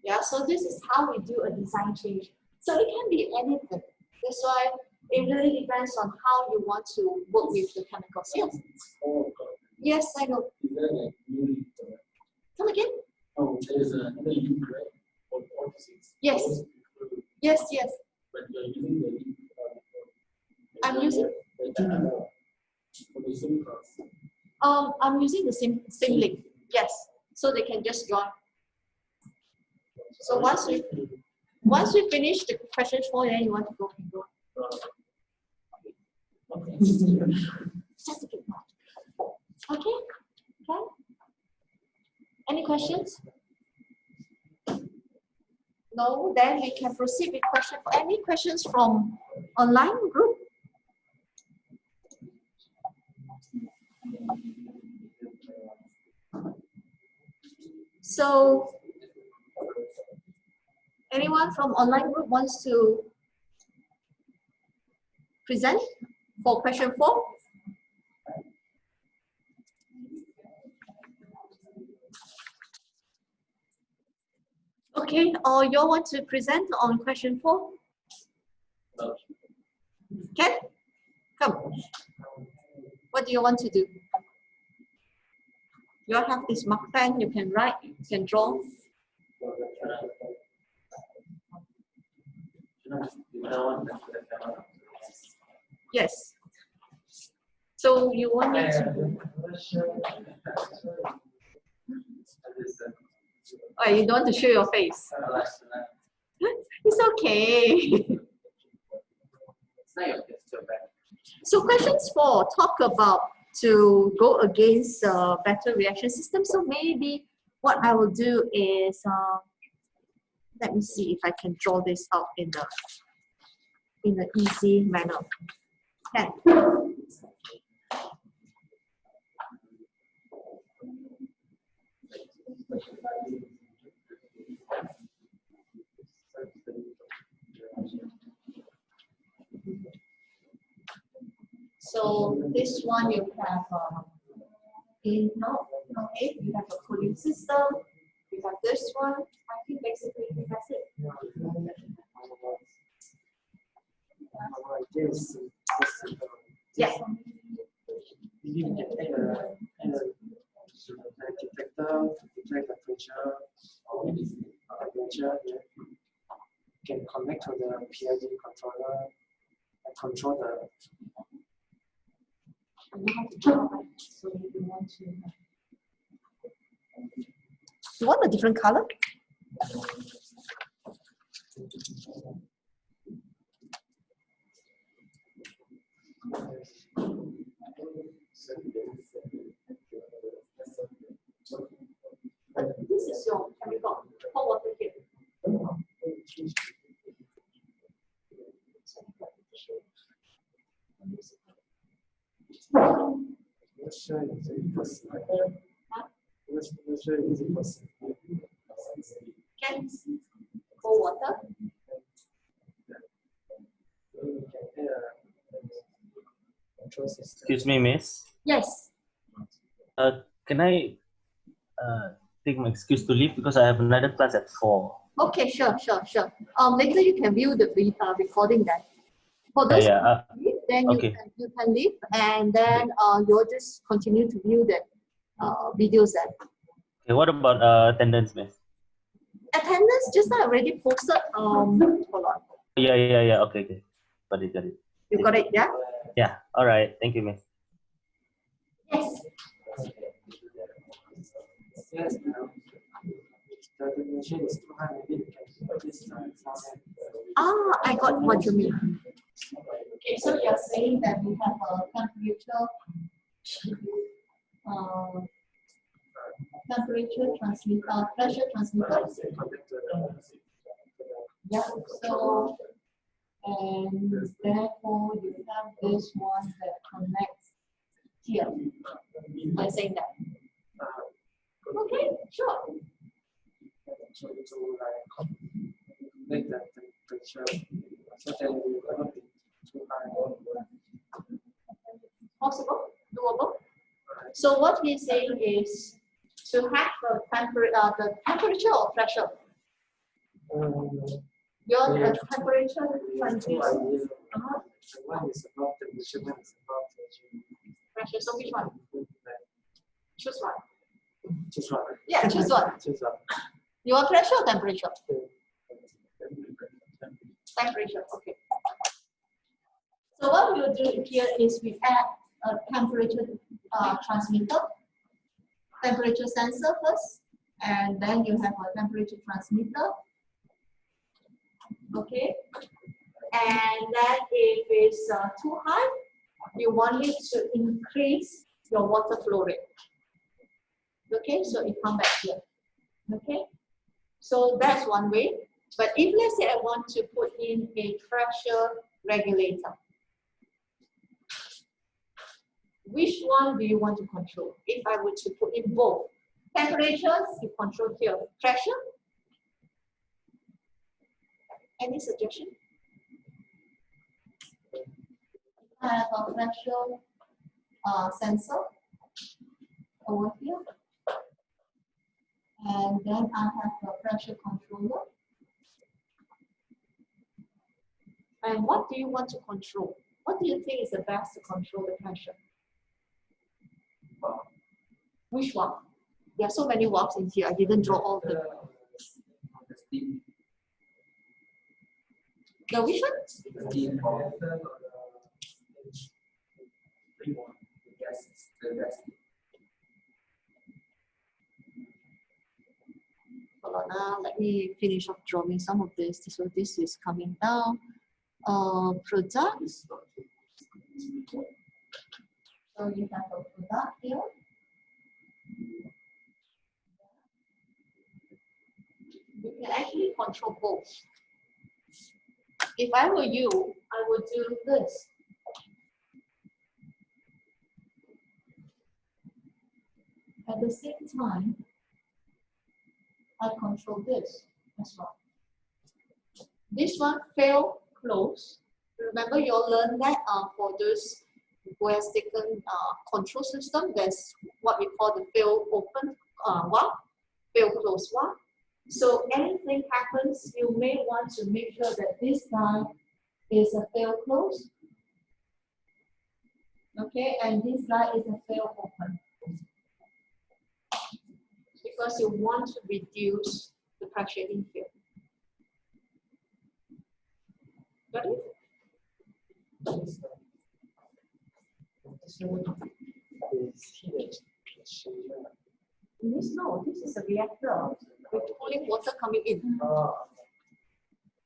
Yeah, so this is how we do a design change. So it can be anything. That's why it really depends on how you want to work with the chemicals. Yes. Yes, I know. Come again? Oh, there's another U, right? Yes. Yes, yes. But you're using the I'm using. I'm using the same link. Yes. So they can just join. So once we finish the question 4, then you want to go. Just a bit more. Okay. Okay. Any questions? No, then we can proceed with question. Any questions from online group? So, anyone from online group wants to present for question 4? Okay, or you want to present on question 4? Ken, come. What do you want to do? You all have this mark pen, you can write, you can draw. Yes. So you want me to... Oh, you don't want to show your face? It's okay. So questions 4 talk about to go against better reaction system. So maybe what I will do is, let me see if I can draw this out in an easy manner. Okay. So this one you have you have a cooling system. You have this one. I think basically that's it. Yeah. You can take a detector to detect the pressure or temperature. You can connect to the PID controller and control the. So you want a different color? This is your chemical hot water here. Can cold water? Excuse me, miss. Yes. Can I take my excuse to leave because I have another class at 4. Okay, sure. Later you can view the recording then. For those Yeah. who leave, then Okay. you can leave, and then you'll just continue to view the videos then. Okay, what about attendance, miss? Attendance just now already posted. Hold on. Yeah. Okay. Got it. You got it, yeah? Yeah. All right. Thank you, miss. Yes. Yes, the definition is too high, maybe we can put this format. I got what you mean. Okay, so you're saying that we have a temperature transmitter, pressure transmitter. Yeah, so, and therefore you have this one that connects here. I'm saying that. Okay, sure. So to like make the temperature so that it will not be too high. Possible, doable. So what he's saying is to have the temperature or pressure. Your temperature transducer. One is about temperature, one is about Pressure. So which one? Choose one. Choose one. Yeah, choose one. Choose one. You want pressure or temperature? Temperature. Okay. So what we will do here is we add a temperature transmitter, temperature sensor first, and then you have a temperature transmitter. Okay. And then if it's too high, you want it to increase your water flow rate. Okay, so it comes back here. Okay, so that's one way. But if let's say I want to put in a pressure regulator, which one do you want to control? If I were to put in both temperatures, you control here. Pressure? Any suggestion? I have a pressure sensor over here. And then I have a pressure controller. And what do you want to control? What do you think is the best to control the pressure? Which one? There are so many valves in here. I didn't draw all of them. The which one? Hold on now. Let me finish off drawing some of this. So this is coming down. Products. So you have a product here. You can actually control both. If I were you, I would do this. At the same time, I control this as well. This one fail close. Remember, you all learned that for those who has taken control system, there's what we call the fail open valve, fail close valve. So anything happens, you may want to make sure that this guy is a fail close. Okay, and this guy is a fail open. Because you want to reduce the pressure in here. Got it? This is a reactor with cooling water coming in.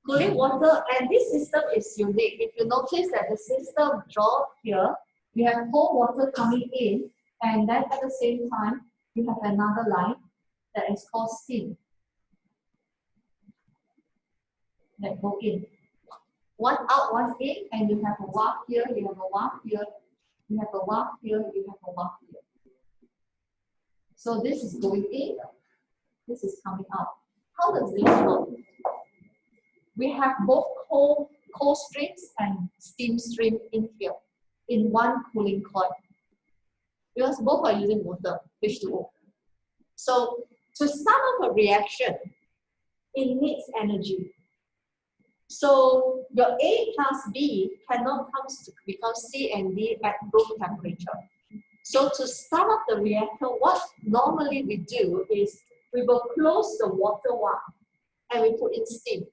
Cooling water, and this system is unique. If you notice that the system draw here, you have cold water coming in, and then at the same time, you have another line that is called steam that go in. One out, one in, and you have a valve here, you have a valve here, you have a valve here, you have a valve here. So this is going in, this is coming out. How does this work? We have both cold streams and steam stream in here, in one cooling coil. Because both are using water, H2O. So To start off a reaction, it needs energy. So your A plus B cannot become C and D at room temperature. So to start up the reactor, what normally we do is we will close the water valve and we put in steam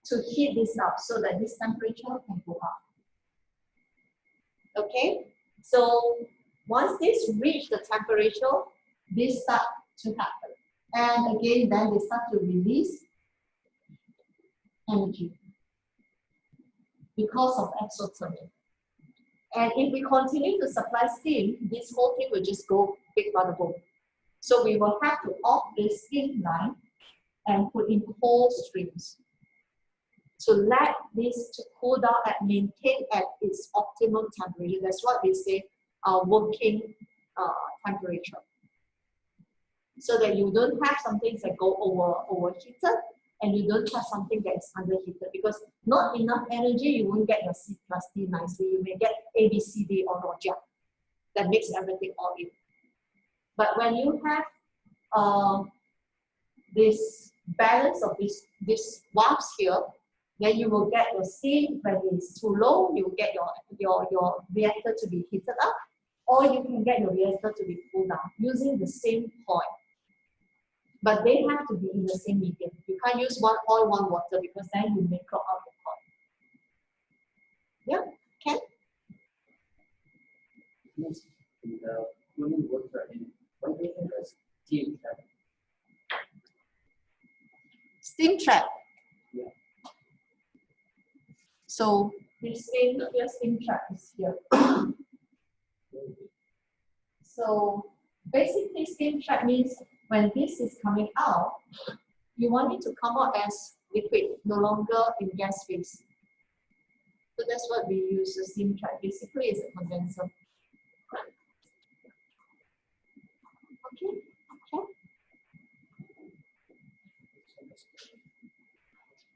to heat this up so that this temperature can go up. Okay, so once this reach the temperature, this start to happen. And again, then they start to release energy because of exothermic. And if we continue to supply steam, this whole thing will just go big bubble. So we will have to off this steam line and put in cold streams to let this to cool down and maintain at its optimum temperature. That's what we say working temperature. So that you don't have some things that go overheated and you don't have something that is underheated, because not enough energy, you won't get your C plus D nicely. You may get A, B, C, D or Roja. That makes everything all in. But when you have this balance of these valves here, then you will get your steam. When it's too low, you will get your reactor to be heated up, or you can get your reactor to be cooled down using the same coil. But they have to be in the same medium. You can't use one oil, one water, because then you may clog out the coil. Yeah, Ken? Yes, in the cooling water, why do you have a steam trap? Steam trap. Yeah. So this steam trap is here. So basically, steam trap means when this is coming out, you want it to come out as liquid, no longer in gas phase. So that's what we use the steam trap. Basically, it's a condenser. Okay. Okay.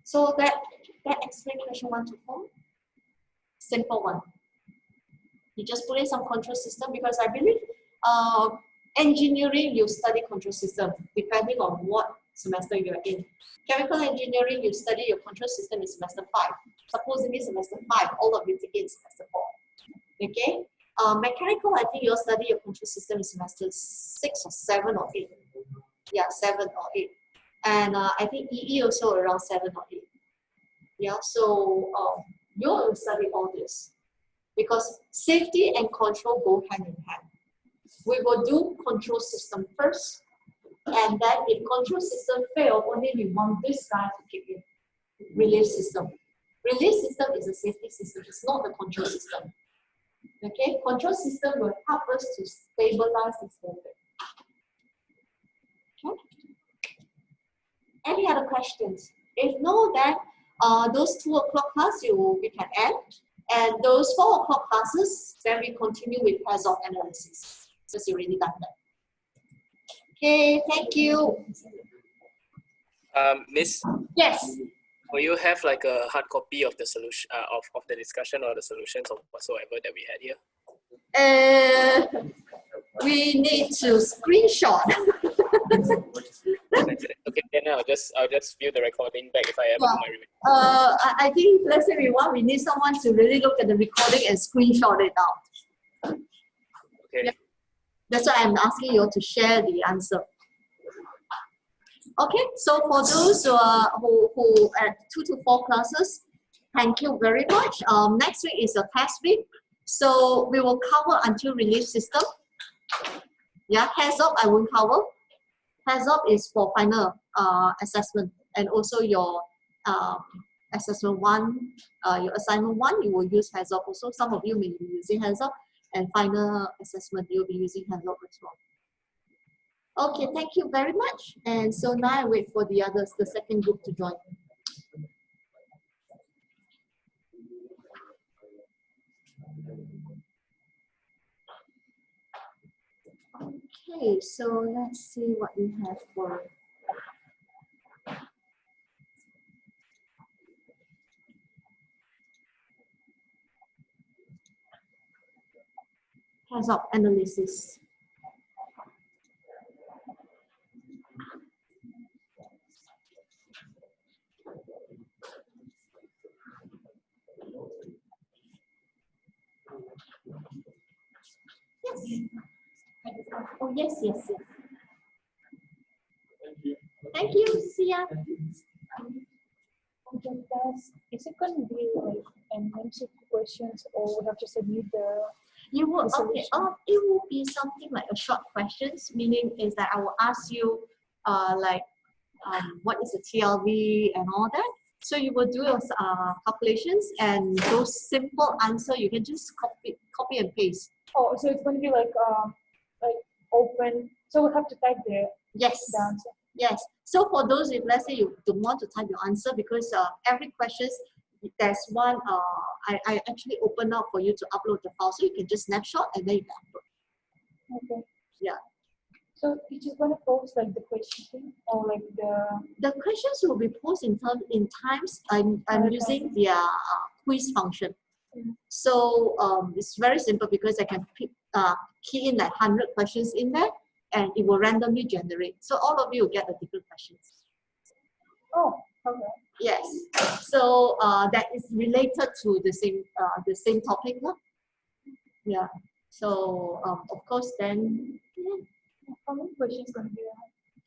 So that explains question 1 to 4. Simple one. You just put in some control system, because I believe engineering, you study control system depending on what semester you're in. Chemical engineering, you study your control system in semester 5. Supposedly semester 5, all of it in semester 4. Okay? Mechanical, I think you'll study your control system in semester 6 or 7 or 8. Yeah, 7 or 8. And I think EE also around 7 or 8. Yeah, so you'll study all this, because safety and control go hand in hand. We will do control system first, and then if control system fail, only we want this guy to kick in. Relay system. Relay system is a safety system, it's not the control system. Okay, control system will help us to stabilize this whole thing. Okay. Any other questions? If no, then those 2 o'clock class we can end, and those 4 o'clock classes, then we continue with Hazard analysis, since you already done that. Okay, thank you. Miss, Yes. will you have like a hard copy of the solution of the discussion or the solutions or whatsoever that we had here? We need to screenshot. Okay, then I'll just view the recording back if I ever do my review. I think let's say we need someone to really look at the recording and screenshot it out. Okay. Yeah. That's why I'm asking you to share the answer. Okay, so for those who at 2 to 4 classes, thank you very much. Next week is a test week, so we will cover until relief system. Yeah, hands up I won't cover. Hands up is for final assessment, and also your assessment 1, your assignment 1, you will use hands up. Also, some of you may be using hands up, and final assessment you'll be using hands up as well. Okay, thank you very much. And so now I wait for the others, the second group to join. Okay, so let's see what we have for. Hands-up analysis. Oh, yes, yes, yes. Thank you. Thank you. See ya. Is it going to be like an MCQ questions, or we have to submit the? You will, okay, Resolution. it will be something like a short questions, meaning is that I will ask you, what is the TLV and all that. So you will do your calculations, and those simple answer you can just copy and paste. Oh, so it's going to be like open. So we have to type the Yes. answer. Yes. So for those, if let's say you don't want to type your answer, because every questions there's one I actually open up for you to upload the file, so you can just snapshot and then you can upload. Okay. Yeah. So it's just going to post like the question or like The questions will be posted in times. I'm using their quiz function. So it's very simple because I can key in like 100 questions in there, and it will randomly generate. So all of you will get the different questions. Oh, okay. Yes. So that is related to the same topic, no? Yeah. So of course then, yeah, How many questions going to be?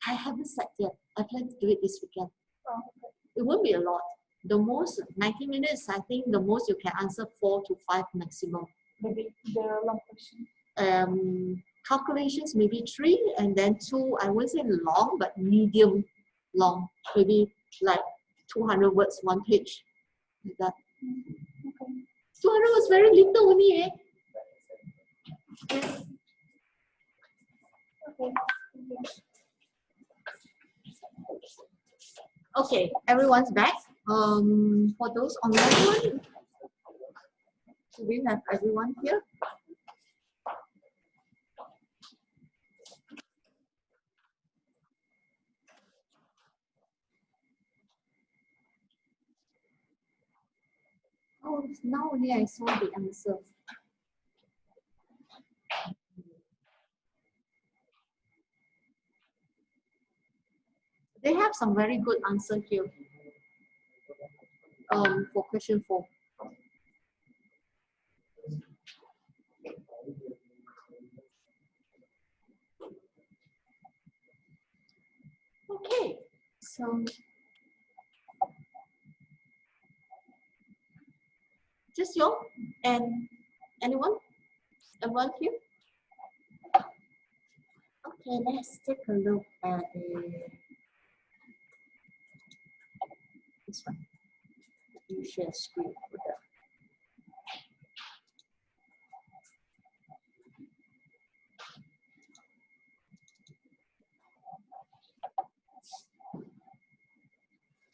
I haven't set yet. I plan to do it this weekend. Oh, okay. It won't be a lot. The most 90 minutes. I think the most you can answer 4 to 5 maximum. Maybe the long question. Calculations maybe 3, and then 2. I won't say long, but medium long. Maybe like 200 words, 1 page. Like that. Okay. 200 was very little only, eh? Okay. Okay, everyone's back. For those online one, do we have everyone here? Oh, now only I saw the answer. They have some very good answer here. For question 4. Okay, so just you and anyone? Everyone here? Okay, let's take a look at this one. You share screen for that.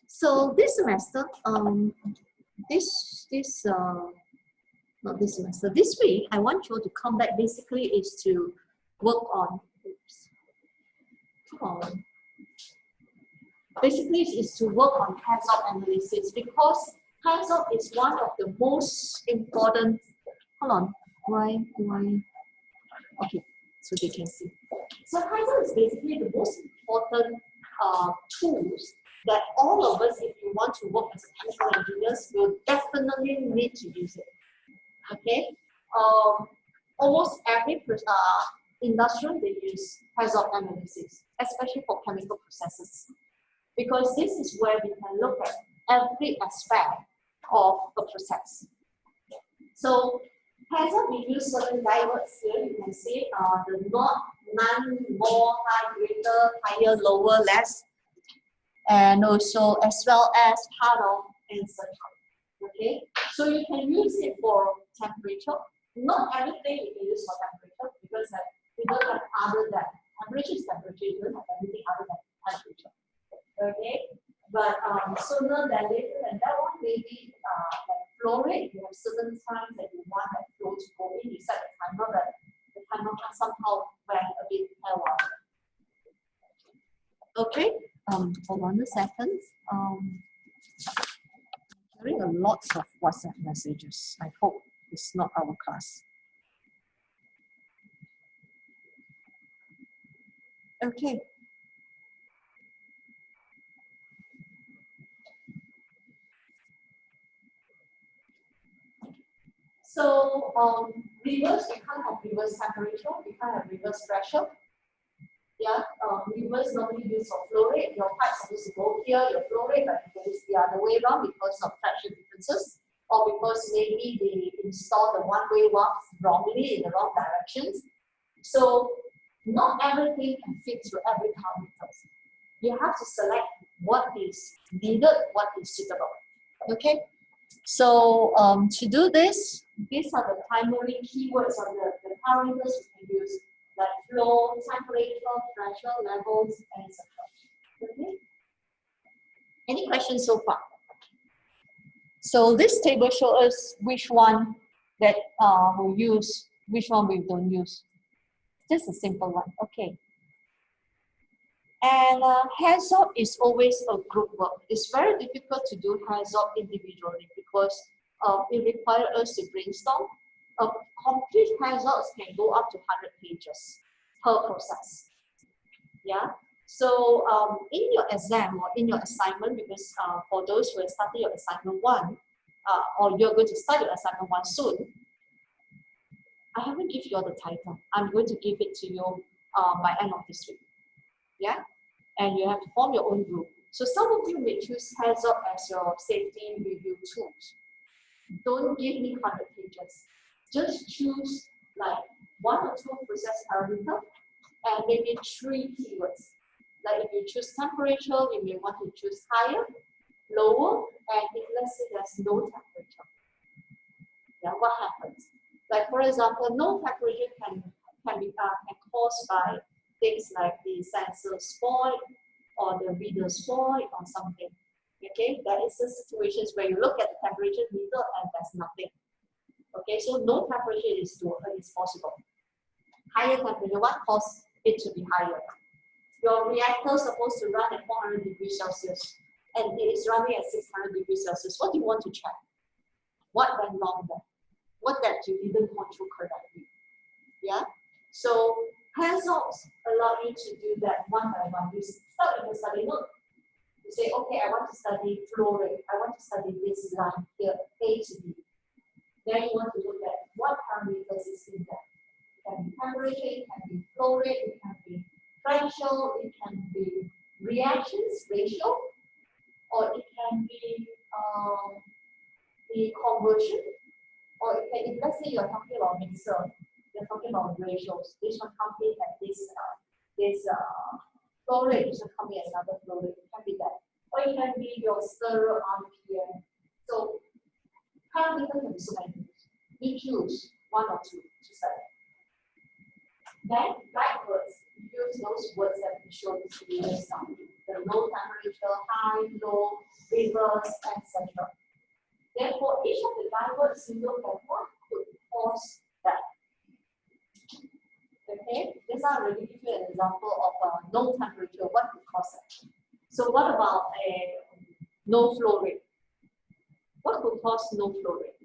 So this semester, not this semester, this week, I want you to come back. Basically, is to work on. Oops, come on. Basically, is to work on hands-on analysis, because hands-on is one of the most important. Hold on, why do I? Okay, so they can see. So hands-on is basically the most important tools that all of us, if you want to work as chemical engineers, will definitely need to use it. Okay, almost every industrial they use hands-on analysis, especially for chemical processes, because this is where we can look at every aspect of the process. So hands-on, we use certain keywords here. You can see the not, none, more, high, greater, higher, lower, less, and also as well as part of and such. Okay, so you can use it for temperature. Not everything you can use for temperature, because we don't have other than temperature is temperature. You don't have anything other than temperature. Okay, but sooner than later than that one, maybe like flow rate. You have certain times that you want that flow to go in. You set the timer, that the timer can somehow went a bit haywire. Okay, hold on a second. Getting a lot of WhatsApp messages. I hope it's not our class. Okay. So Reverse, we can't have reverse temperature, we can't have reverse pressure. Yeah, reverse normally used for flow rate. Your pipe supposed to go here, your flow rate, but it goes the other way around because of pressure differences, or because maybe they install the one-way valve wrongly in the wrong directions. So not everything can fit to every parameter. You have to select what is needed, what is suitable. Okay. So to do this, these are the primary keywords or the parameters we can use, like flow, temperature, pressure, levels, and etc. Okay. Any questions so far? So this table shows us which one that we use, which one we don't use. Just a simple one. Okay. And hands-on is always a group work. It's very difficult to do hands-on individually because it requires us to brainstorm. A complete hands-on can go up to 100 pages per process. Yeah. So in your exam or in your assignment, because for those who are starting your assignment 1, or you're going to start your assignment 1 soon, I haven't given you all the title. I'm going to give it to you by end of this week. Yeah. And you have to form your own group. So some of you may choose hands-on as your safety review tools. Don't give me 100 pages. Just choose like 1 or 2 process parameters and maybe 3 keywords. Like if you choose temperature, you may want to choose higher, lower, and if let's say there's no temperature. Yeah, what happens? Like for example, no temperature can be caused by things like the sensor spoil or the reader spoil or something. Okay, there is a situations where you look at the temperature meter and there's nothing. Okay, so no temperature is possible. Higher temperature, what causes it to be higher? Your reactor is supposed to run at 400 degrees Celsius and it is running at 600 degrees Celsius. What do you want to check? What went wrong there? What that you didn't control correctly? Yeah. So hands-on allow you to do that one by one. You start with a study note. You say, okay, I want to study flow rate. I want to study this line here, A to B. Then you want to look at what parameters is in there. It can be temperature, it can be flow rate, it can be pressure, it can be reactions ratio, or it can be the conversion, or it can, if let's say you're talking about mixer, you're talking about ratios. This one company has this flow rate, this one company has another flow rate. It can be that, or it can be your stirrer RPM. So parameters can be so many. You choose 1 or 2 to select. Then guide words, use those words that we showed you just now. The low temperature, high, low, reverse, etc. Therefore, each of the guide words you look at what could cause that. Okay, this I already give you an example of low temperature, what could cause that. So what about a no flow rate? What could cause no flow rate?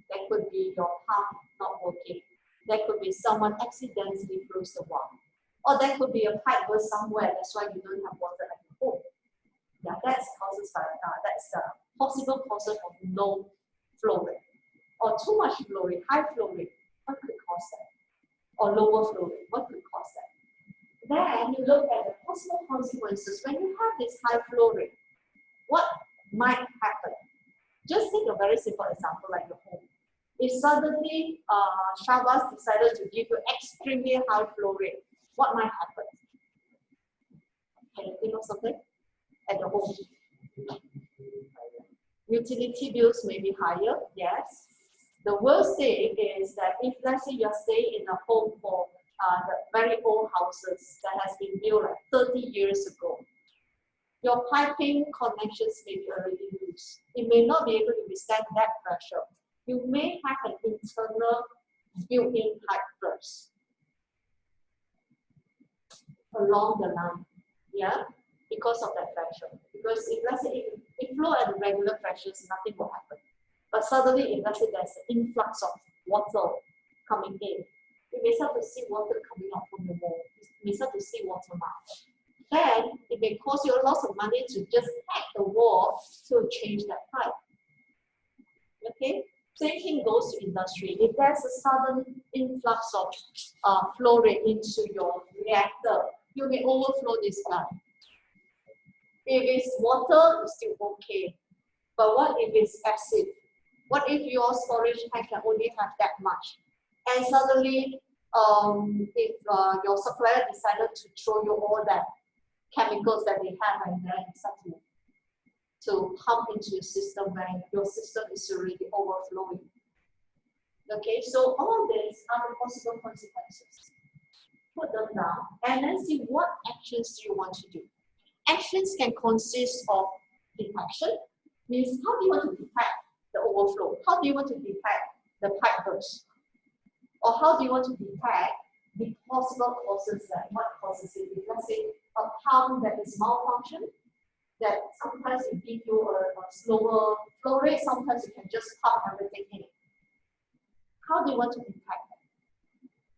That could be your pump not working. That could be someone accidentally closed the valve. Or that could be a pipe burst somewhere, that's why you don't have water at your home. Yeah, that's causes by that's the possible causes of low flow rate. Or too much flow rate, high flow rate, what could cause that? Or lower flow rate, what could cause that? Then you look at the possible consequences. When you have this high flow rate, what might happen? Just take a very simple example like your home. If suddenly Shabas decided to give you extremely high flow rate, what might happen? Can you think of something at your home? Utility bills may be higher, yes. The worst thing is that if let's say you're staying in a home for the very old houses that has been built like 30 years ago, your piping connections may be already loose. It may not be able to withstand that pressure. You may have an internal built-in pipe burst along the line, yeah, because of that pressure. Because if let's say it flow at regular pressures, nothing will happen. But suddenly, if let's say there's an influx of water coming in, you may start to see water coming out from the wall. You may start to see water marks. Then it may cost you a lot of money to just hack the wall to change that pipe. Okay, Same thing goes to industry. If there's a sudden influx of flow rate into your reactor, you may overflow this guy. If it's water, it's still okay. But what if it's acid? What if your storage tank can only have that much? And suddenly, if your supplier decided to throw you all that chemicals that they have and then start to pump into your system when your system is already overflowing. Okay, so all these are the possible consequences. Put them down and then see what actions do you want to do. Actions can consist of detection, means how do you want to detect the overflow? How do you want to detect the pipe burst? Or how do you want to detect the possible causes that what causes it? If let's say a pump that is malfunction, that sometimes it gives you a slower flow rate, sometimes you can just pump everything in. How do you want to detect that?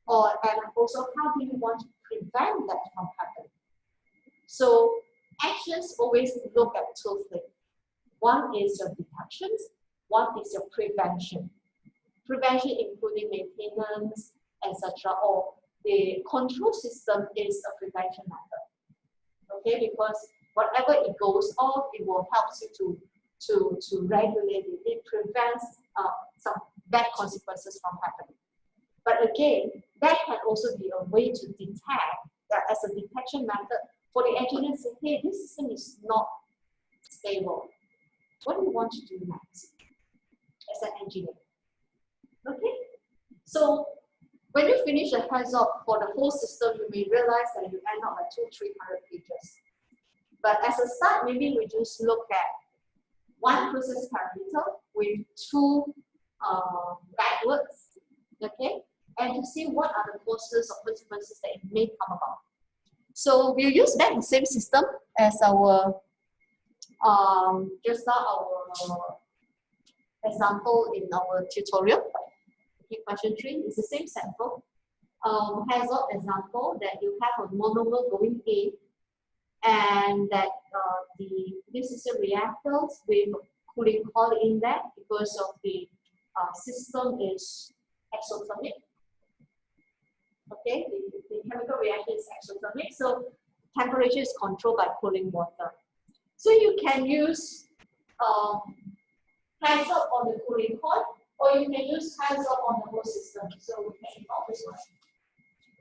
And also, how do you want to prevent that from happening? So actions always look at two things. One is your detections, one is your prevention. Prevention including maintenance, etc. Or the control system is a prevention method. Okay, because whatever it goes off, it will help you to regulate it. It prevents some bad consequences from happening. But again, that can also be a way to detect that as a detection method for the engineer to say, hey, this system is not stable. What do you want to do next as an engineer? Okay, so when you finish a hands-off for the whole system, you may realize that you end up at 200-300 pages. But as a start, maybe we just look at one process parameter with two backwards, okay, and to see what are the causes or consequences that it may come about. So we'll use back the same system as our just now our example in our tutorial. Okay, question 3 is the same sample. Hands-on example that you have a monomer going in, and that this is a reactor with cooling coil in there because of the system is exothermic. Okay, the chemical reaction is exothermic, so temperature is controlled by cooling water. So you can use hands up on the cooling coil, or you can use hands up on the whole system. So we can ignore this one.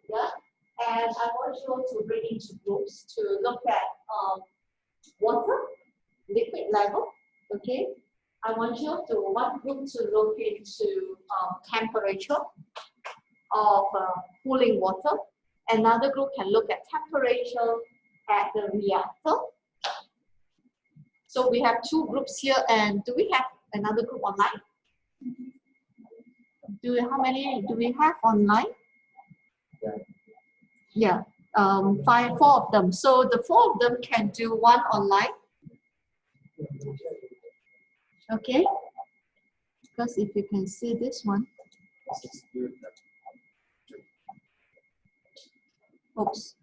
Yeah, and I want you to bring into groups to look at water, liquid level. Okay, I want you to one group to look into temperature of cooling water. Another group can look at temperature at the reactor. So we have two groups here, and do we have another group online? How many do we have online? Yeah, 4 of them. So the 4 of them can do one online. Okay, because if you can see this one. Oops.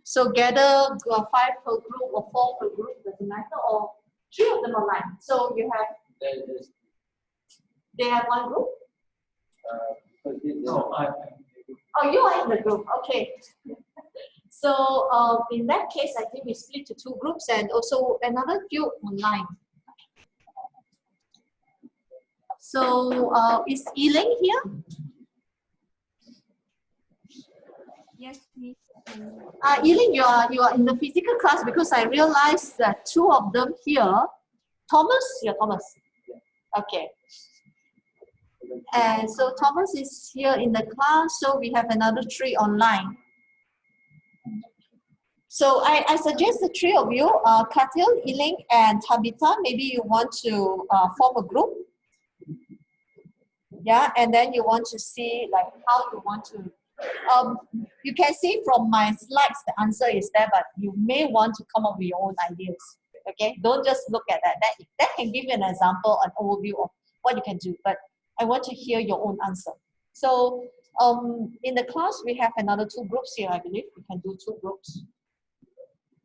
So gather 5 per group or 4 per group, doesn't matter, or 3 of them online. So you have, they have one group? Oh, you are in the group, okay. So in that case, I think we split to 2 groups and also another few online. So is Elaine here? Yes, please. Elaine, you are in the physical class because I realized that 2 of them here. Thomas? Yeah, Thomas. Okay. And so Thomas is here in the class, so we have another 3 online. So I suggest the 3 of you, Katil, Elaine, and Tabitha, maybe you want to form a group. Yeah, and then you want to see like how you want to, you can see from my slides the answer is there, but you may want to come up with your own ideas. Okay, don't just look at that. That can give you an example, an overview of what you can do, but I want to hear your own answer. So in the class, we have another 2 groups here, I believe. We can do 2 groups.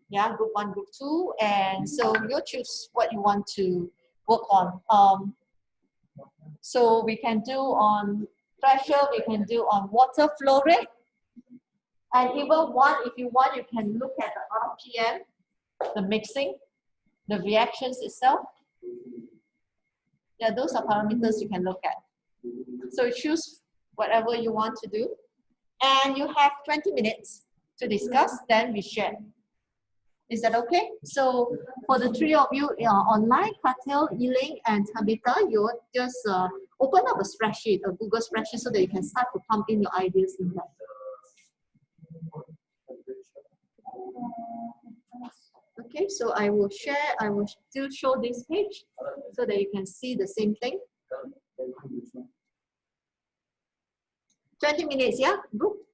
Yeah, group 1, group 2, and so you choose what you want to work on. So we can do on pressure, we can do on water flow rate. And even if you want, you can look at the RPM, the mixing, the reactions itself. Yeah, those are parameters you can look at. So choose whatever you want to do. And you have 20 minutes to discuss, then we share. Is that okay? So for the three of you online, Katil, Yiling, and Tabitha, you just open up a spreadsheet, a Google spreadsheet, so that you can start to pump in your ideas in there. Okay, so I will still show this page so that you can see the same thing. 20 minutes, yeah, group.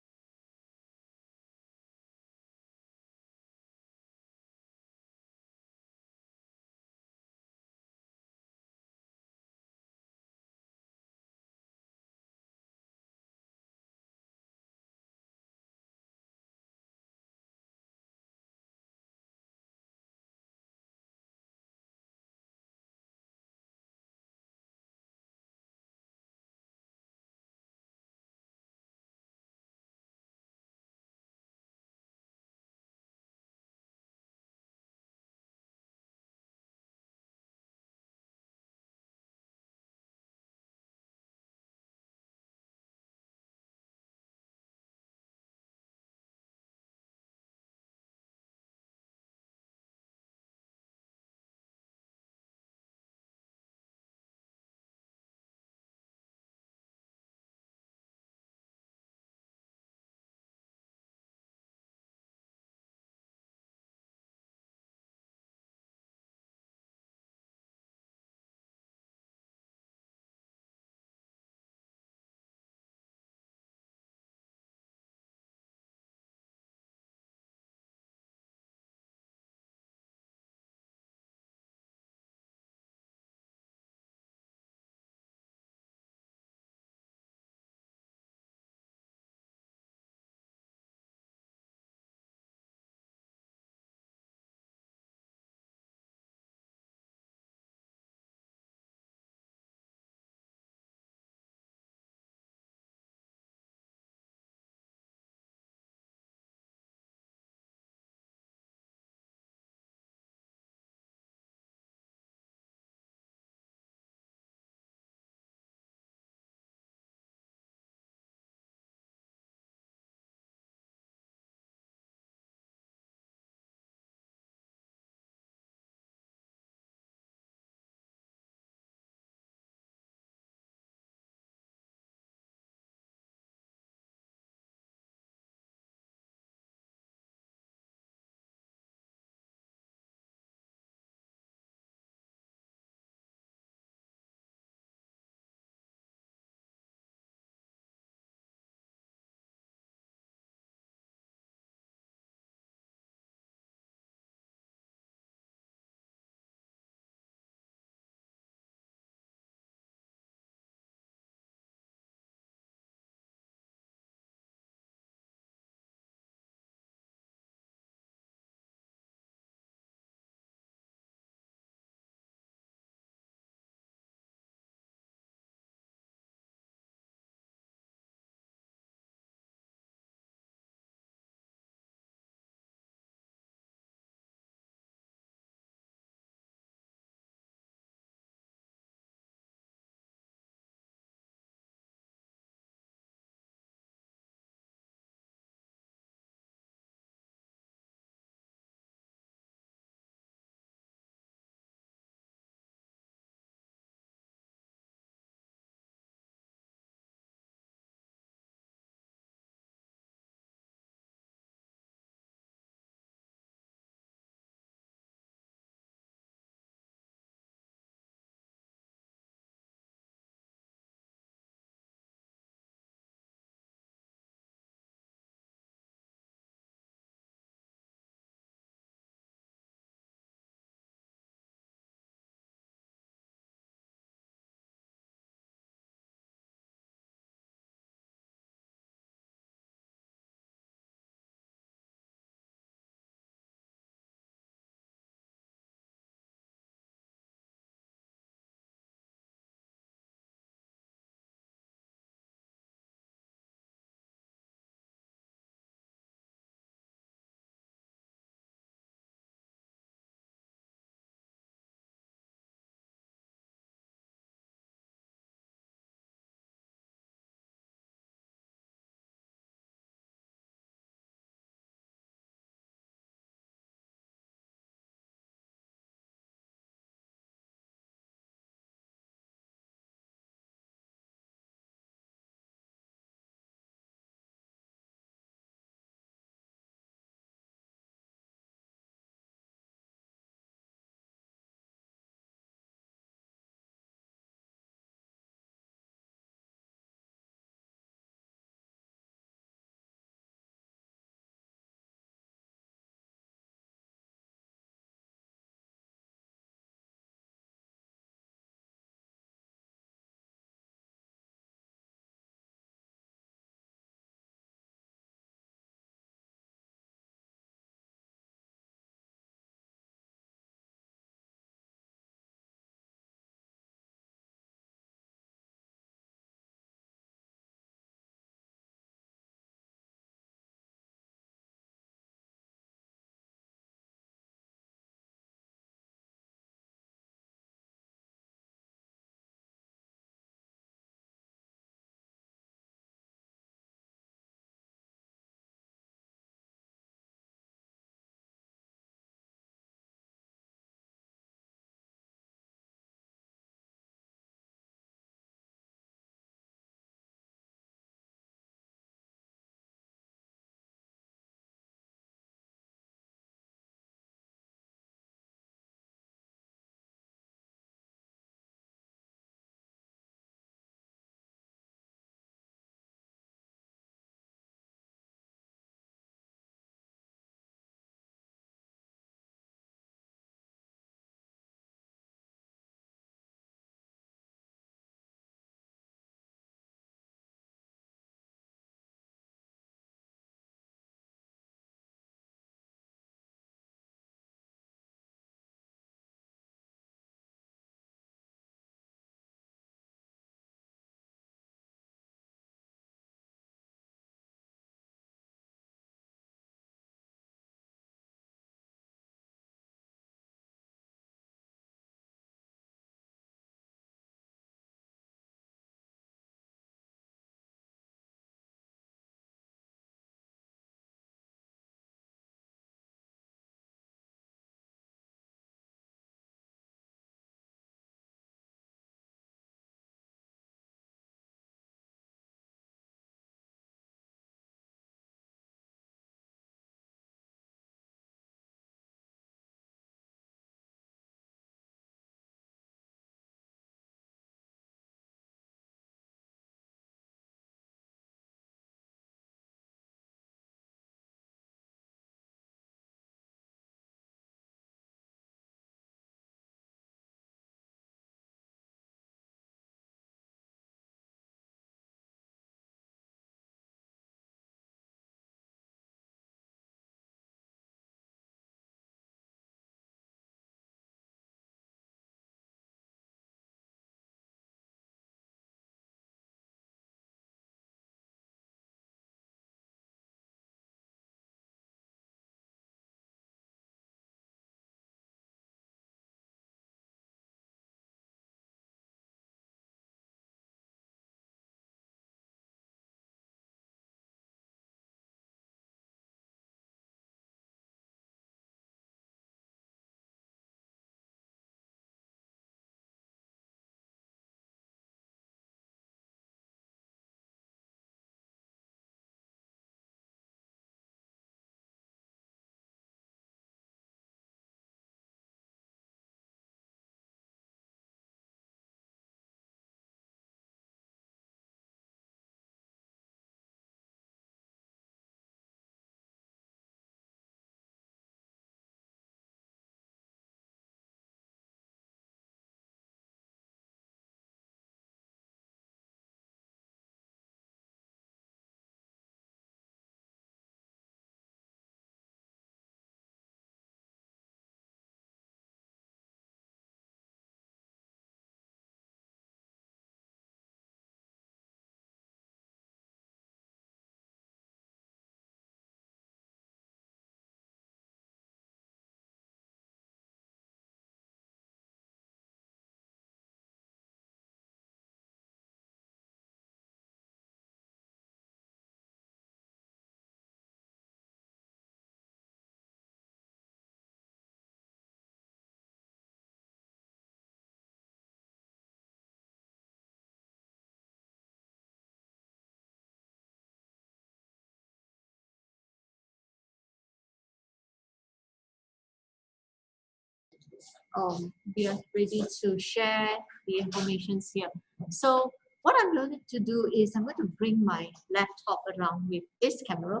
we are ready to share the information here. So what I'm going to do is I'm going to bring my laptop around with this camera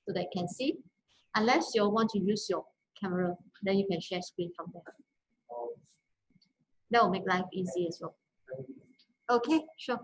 so that I can see. Unless you want to use your camera, then you can share screen from there. That will make life easy as well. Okay, sure.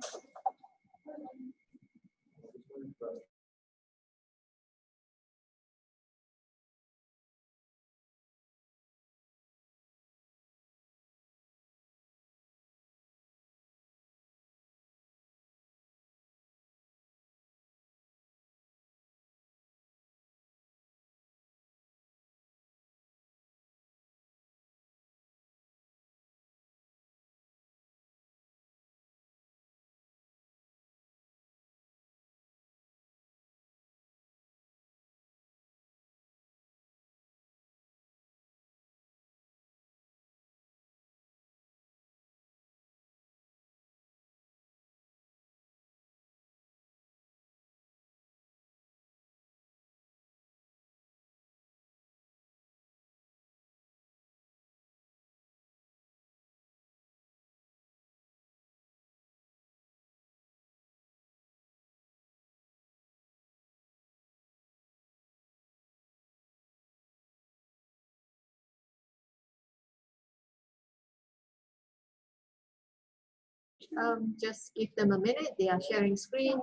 Just give them a minute. They are sharing screen.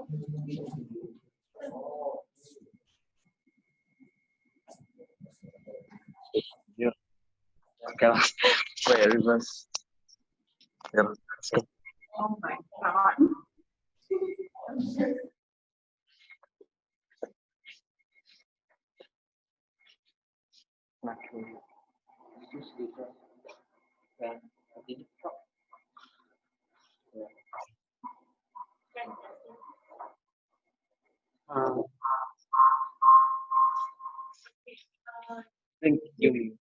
Yeah. Okay. Wait, reverse. Yeah. Oh my God. Thank you.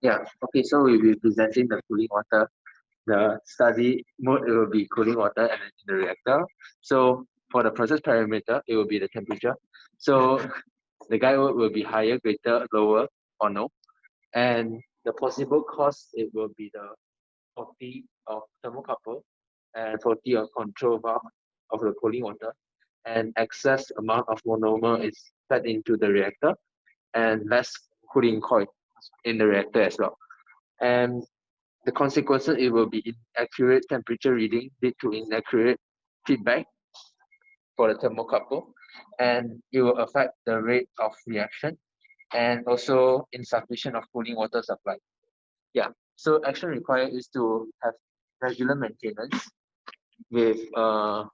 Yeah, okay, so we'll be presenting the cooling water. The study mode, it will be cooling water and then in the reactor. So for the process parameter, it will be the temperature. So the guide will be higher, greater, lower, or no. And the possible cause, it will be the 40 of thermocouple and 40 of control valve of the cooling water. And excess amount of monomer is fed into the reactor and less cooling coil in the reactor as well. And the consequences, it will be inaccurate temperature reading lead to inaccurate feedback for the thermocouple, and it will affect the rate of reaction and also insufficient of cooling water supply. Yeah, so action required is to have regular maintenance with for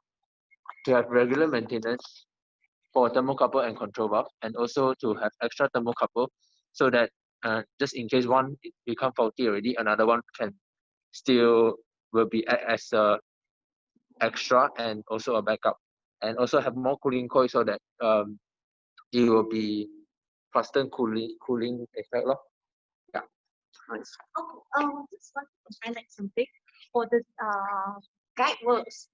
thermocouple and control valve, and also to have extra thermocouple so that just in case one become faulty already, another one can still will be as a extra and also a backup, and also have more cooling coil so that it will be faster cooling effect lor. Yeah. Nice. Okay, just want to highlight something for the guide works.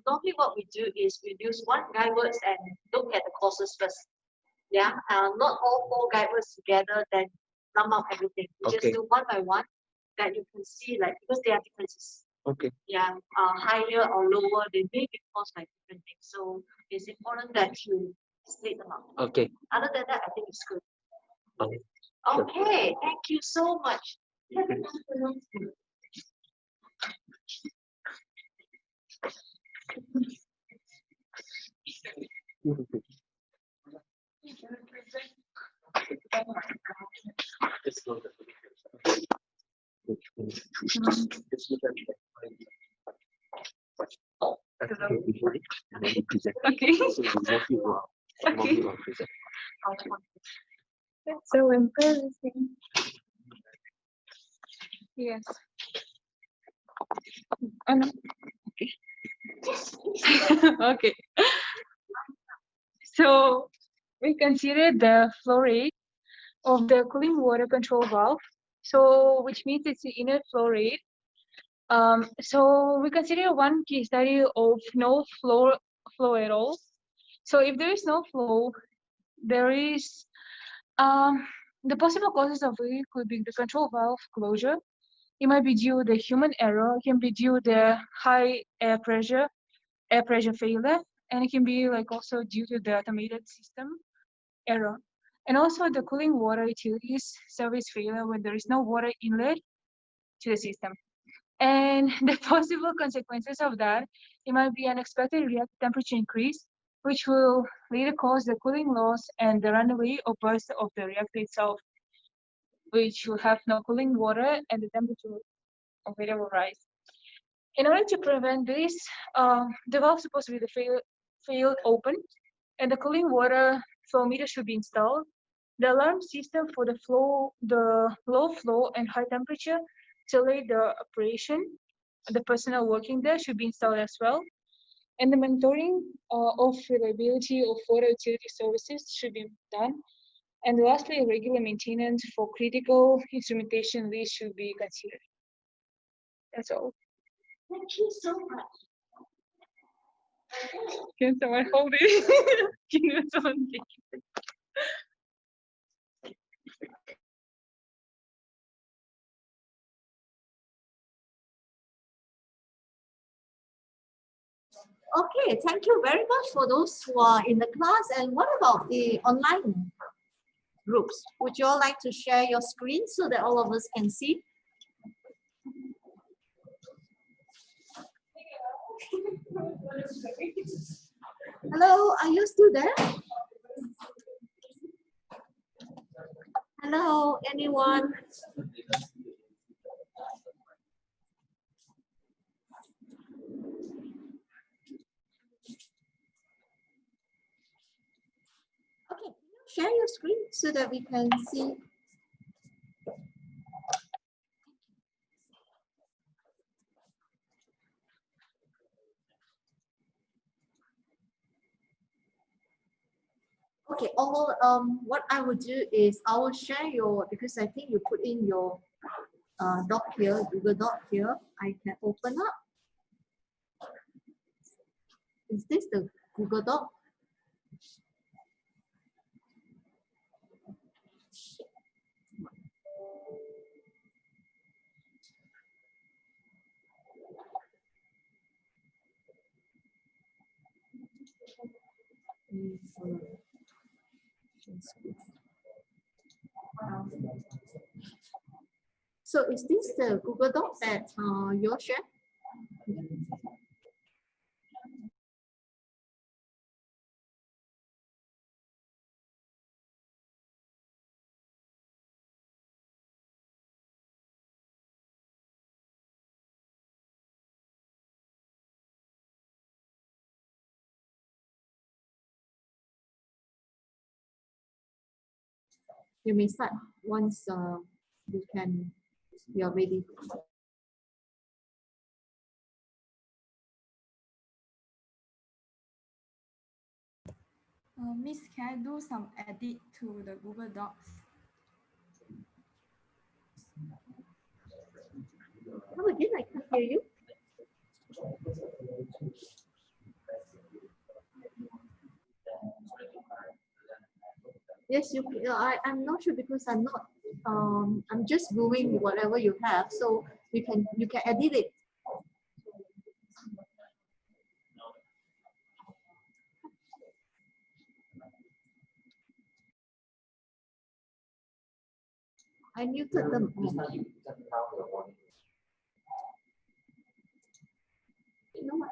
Normally what we do is we use one guide works and look at the courses first. Yeah, not all 4 guide works together, then sum up everything. We just do one by one, that you can see like because there are differences. Okay. Yeah, higher or lower, they may be caused by different things. So it's important that you split them up. Okay. Other than that, I think it's good. Okay. Okay, thank you so much. That's so embarrassing. Yes. Oh, no. Okay. Okay. So we consider the flow rate of the cooling water control valve. So which means it's the inner flow rate So we consider one case study of no flow at all. So if there is no flow, there is the possible causes of it could be the control valve closure. It might be due to the human error. It can be due to the high air pressure failure, and it can be like also due to the automated system error. And also the cooling water utilities service failure when there is no water inlet to the system. And the possible consequences of that, it might be unexpected reactor temperature increase, which will later cause the cooling loss and the runaway or burst of the reactor itself, which will have no cooling water and the temperature of it will rise. In order to prevent this, the valve is supposed to be the failed open, and the cooling water flow meter should be installed. The alarm system for the low flow and high temperature to delay the operation, the personnel working there should be installed as well. And the monitoring of reliability of water utility services should be done. And lastly, regular maintenance for critical instrumentation list should be considered. That's all. Thank you so much. Can someone hold it? Can someone take it? Okay, thank you very much for those who are in the class. And what about the online groups? Would you all like to share your screen so that all of us can see? Hello, are you still there? Hello, anyone? Okay, share your screen so that we can see. Okay, what I will do is I will share your, because I think you put in your doc here, Google Doc here. I can open up. Is this the Google Doc? So is this the Google Doc that you're sharing? You may start once you're ready. Miss, can I do some edit to the Google Docs? Come again, I can't hear you. Yes, I'm not sure because I'm not. I'm just doing whatever you have, so you can edit it. I muted them. You know what?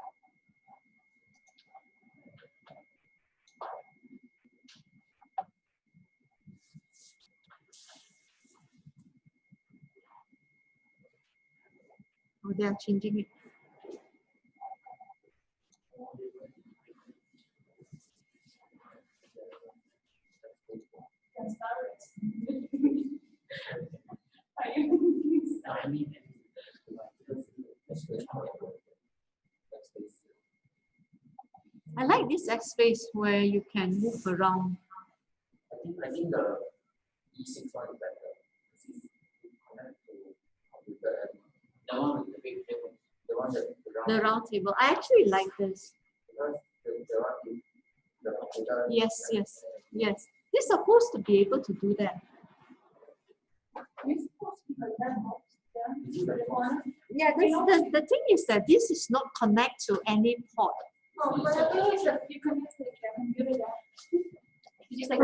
Oh, they are changing it. I like this X space where you can move around. I think the E6 one is better. This is connect to computer. The one with the big table. The one that The round table. I actually like this. Yes, yes, yes. They're supposed to be able to do that. Yeah, the thing is that this is not connect to any port. Oh, but the thing is that you connect to the computer there. You just like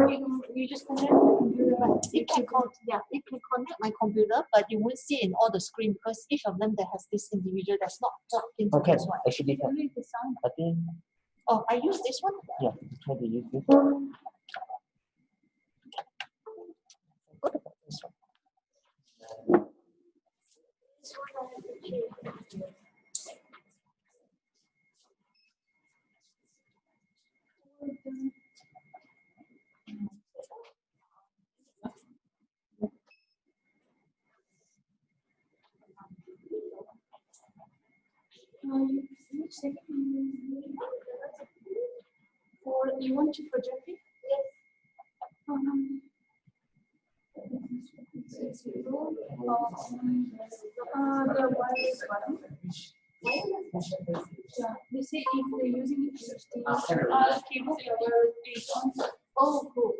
you just connect the computer. It can it can connect my computer, but you won't see in all the screen because each of them that has this individual that's not plugged into Okay, this one. actually, Only the sound. I think, Oh, I use this one. yeah, try to use this. Or you want to project it? Yes. The wireless button. Yeah, they say if they're using it to cable for wireless. Oh, cool.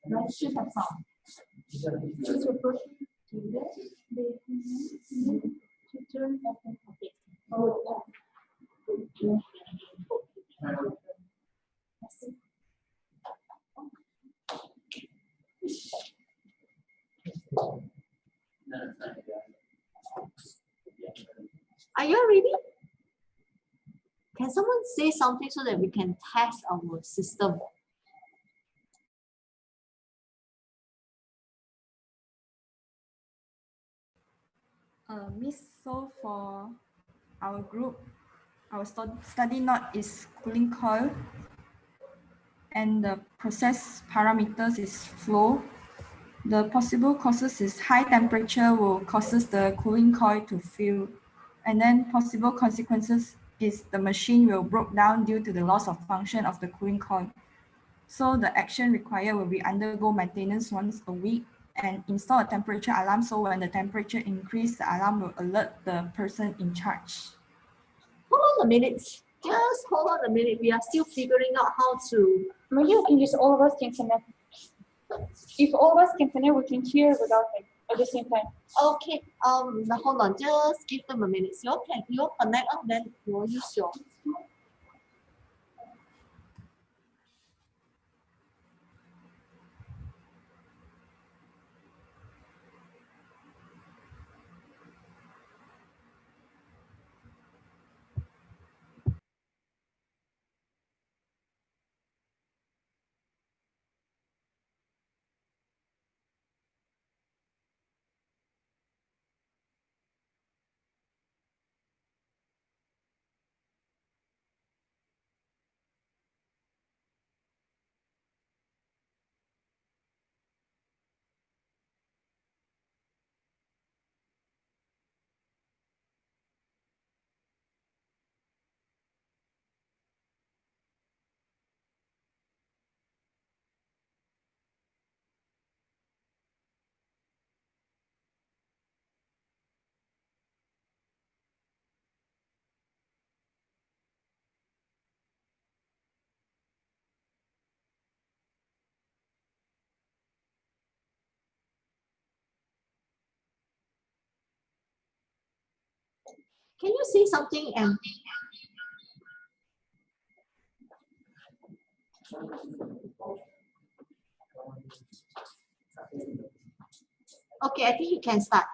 That should have found. Choose your person to that. They to turn off and okay. Oh, Are you ready? Can someone say something so that we can test our system? Miss, so for our group, our study node is cooling coil, and the process parameters is flow. The possible causes is high temperature will causes the cooling coil to fill, and then possible consequences is the machine will break down due to the loss of function of the cooling coil. So the action required will be undergo maintenance once a week and install a temperature alarm, so when the temperature increase, the alarm will alert the person in charge. Hold on a minute. Just hold on a minute. We are still figuring out how to. Maybe we can just all of us can connect. If all of us can connect, we can hear without like at the same time. Okay. Now hold on. Just give them a minute. You connect up, then you use your. Can you say something and? Okay, I think you can start.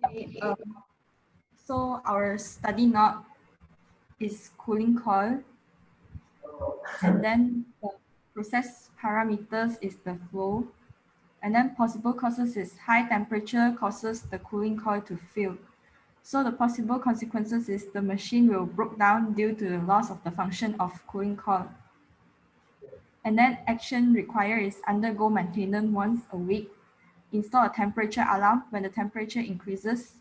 Okay, so our study node is cooling coil, and then the process parameters is the flow, and then possible causes is high temperature causes the cooling coil to fill. So the possible consequences is the machine will break down due to the loss of the function of cooling coil. And then action required is undergo maintenance once a week, install a temperature alarm. When the temperature increases,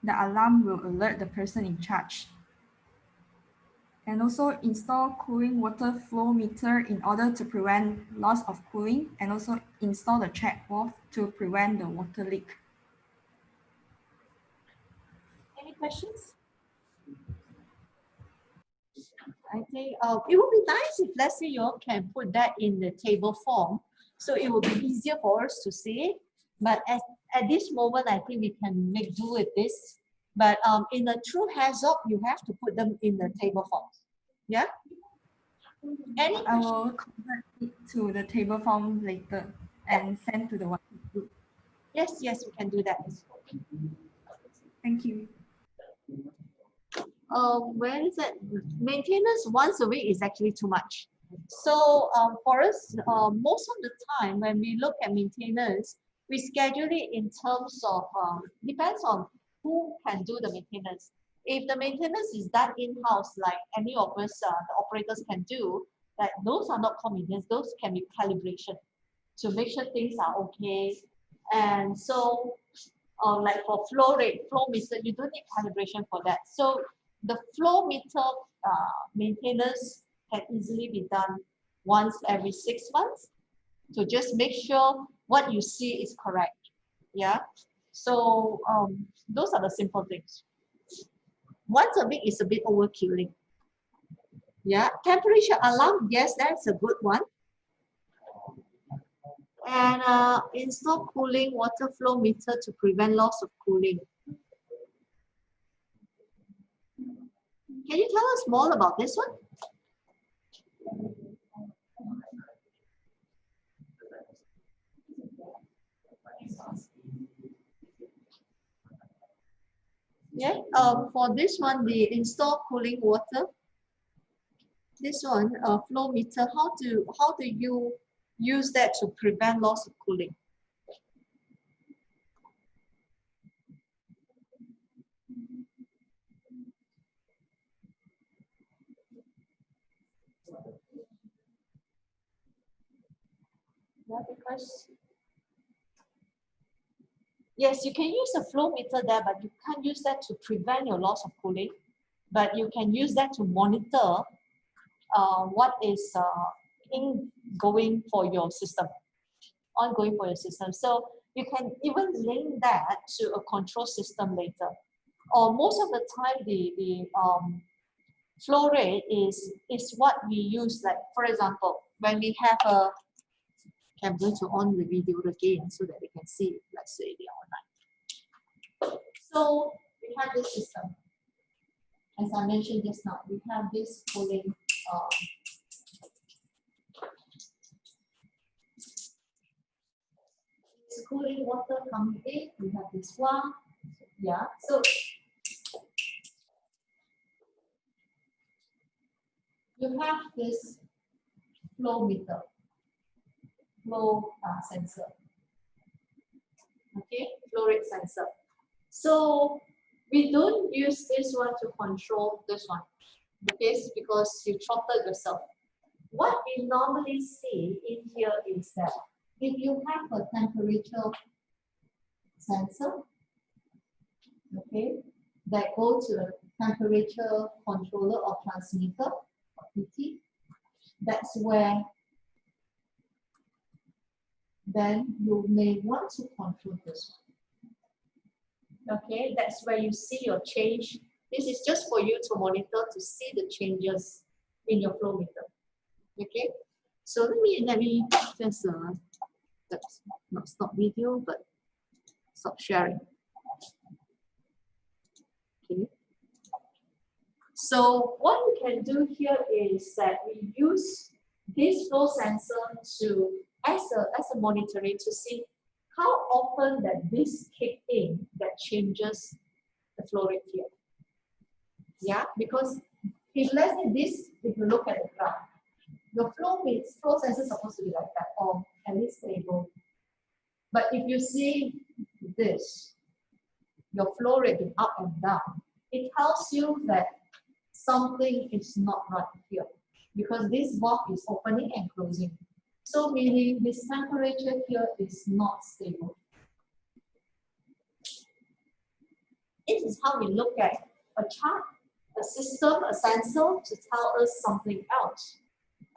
the alarm will alert the person in charge. And also install cooling water flow meter in order to prevent loss of cooling, and also install the check valve to prevent the water leak. questions? I think it would be nice if, let's say, you all can put that in the table form, so it will be easier for us to see. But at this moment, I think we can make do with this. But in a true hands-on, you have to put them in the table form. Yeah. Any I will convert it to the table form later and send to the WhatsApp group. Yes, yes, we can do that. Thank you. Where is it? Maintenance once a week is actually too much. So for us, most of the time when we look at maintenance, we schedule it in terms of, depends on who can do the maintenance. If the maintenance is done in-house, like any of us, the operators can do, like those are not called maintenance, those can be calibration to make sure things are okay. And so like for flow rate, flow meter, you don't need calibration for that. So the flow meter maintenance can easily be done once every 6 months to just make sure what you see is correct. Yeah. So those are the simple things. Once a week is a bit overkilling. Yeah. Temperature alarm, yes, that's a good one. And install cooling water flow meter to prevent loss of cooling. Can you tell us more about this one? Yeah, for this one, the install cooling water. This one, flow meter. How do you use that to prevent loss of cooling? Yeah, because yes, you can use a flow meter there, but you can't use that to prevent your loss of cooling. But you can use that to monitor what is ongoing for your system. So you can even link that to a control system later. Or most of the time, the flow rate is what we use. Like for example, when we have a, I'm going to on the video again so that they can see it. Let's say they are online. So we have this system. As I mentioned just now, we have this cooling. Cooling water coming in. We have this one. Yeah. So you have this flow meter, flow sensor. Okay, flow rate sensor. So we don't use this one to control this one. Okay, because you throttle yourself. What we normally see in here is that if you have a temperature sensor, okay, that goes to a temperature controller or transmitter or PT, that's where then you may want to control this one. Okay, that's where you see your change. This is just for you to monitor to see the changes in your flow meter. Okay, so let me just let's not stop video, but stop sharing. Okay. So what we can do here is that we use this flow sensor to as a monitoring to see how often that this kick in that changes the flow rate here. Yeah, because if let's say this, if you look at the graph, your flow sensor is supposed to be like that, or at least stable. But if you see this, your flow rate is up and down, it tells you that something is not right here because this valve is opening and closing. So meaning this temperature here is not stable. This is how we look at a chart, a system, a sensor to tell us something else.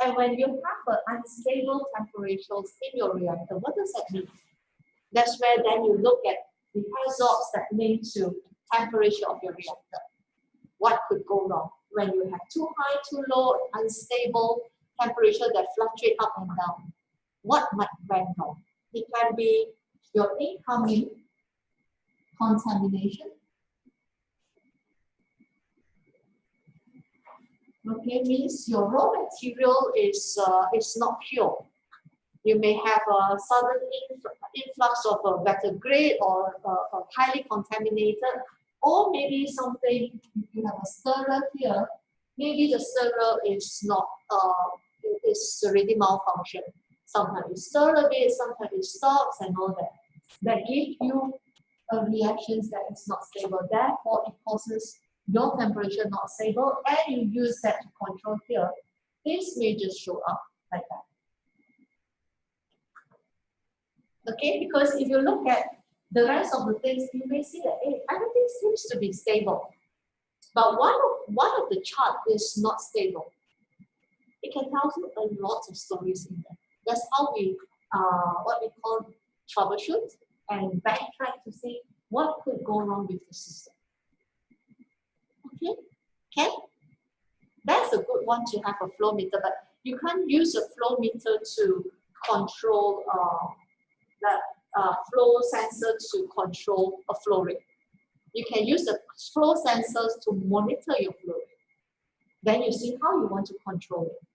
And when you have an unstable temperatures in your reactor, what does that mean? That's where then you look at the hazards that link to temperature of your reactor. What could go wrong when you have too high, too low, unstable temperature that fluctuate up and down? What might went wrong? It can be your incoming contamination. Okay, means your raw material is not pure. You may have a sudden influx of a better grade or highly contaminated, or maybe something, if you have a stirrer here, maybe the stirrer is not, is already malfunction. Sometimes it stirs a bit, sometimes it stops and all that. That gives you reactions that is not stable. Therefore, it causes your temperature not stable, and you use that to control here. This may just show up like that. Okay, because if you look at the rest of the things, you may see that hey, everything seems to be stable. But one of the chart is not stable. It can tell you a lot of stories in there. That's how we what we call troubleshoot and backtrack to see what could go wrong with the system. Okay, that's a good one to have a flow meter, but you can't use a flow meter to control flow sensor to control a flow rate. You can use the flow sensors to monitor your flow rate. Then you see how you want to control it.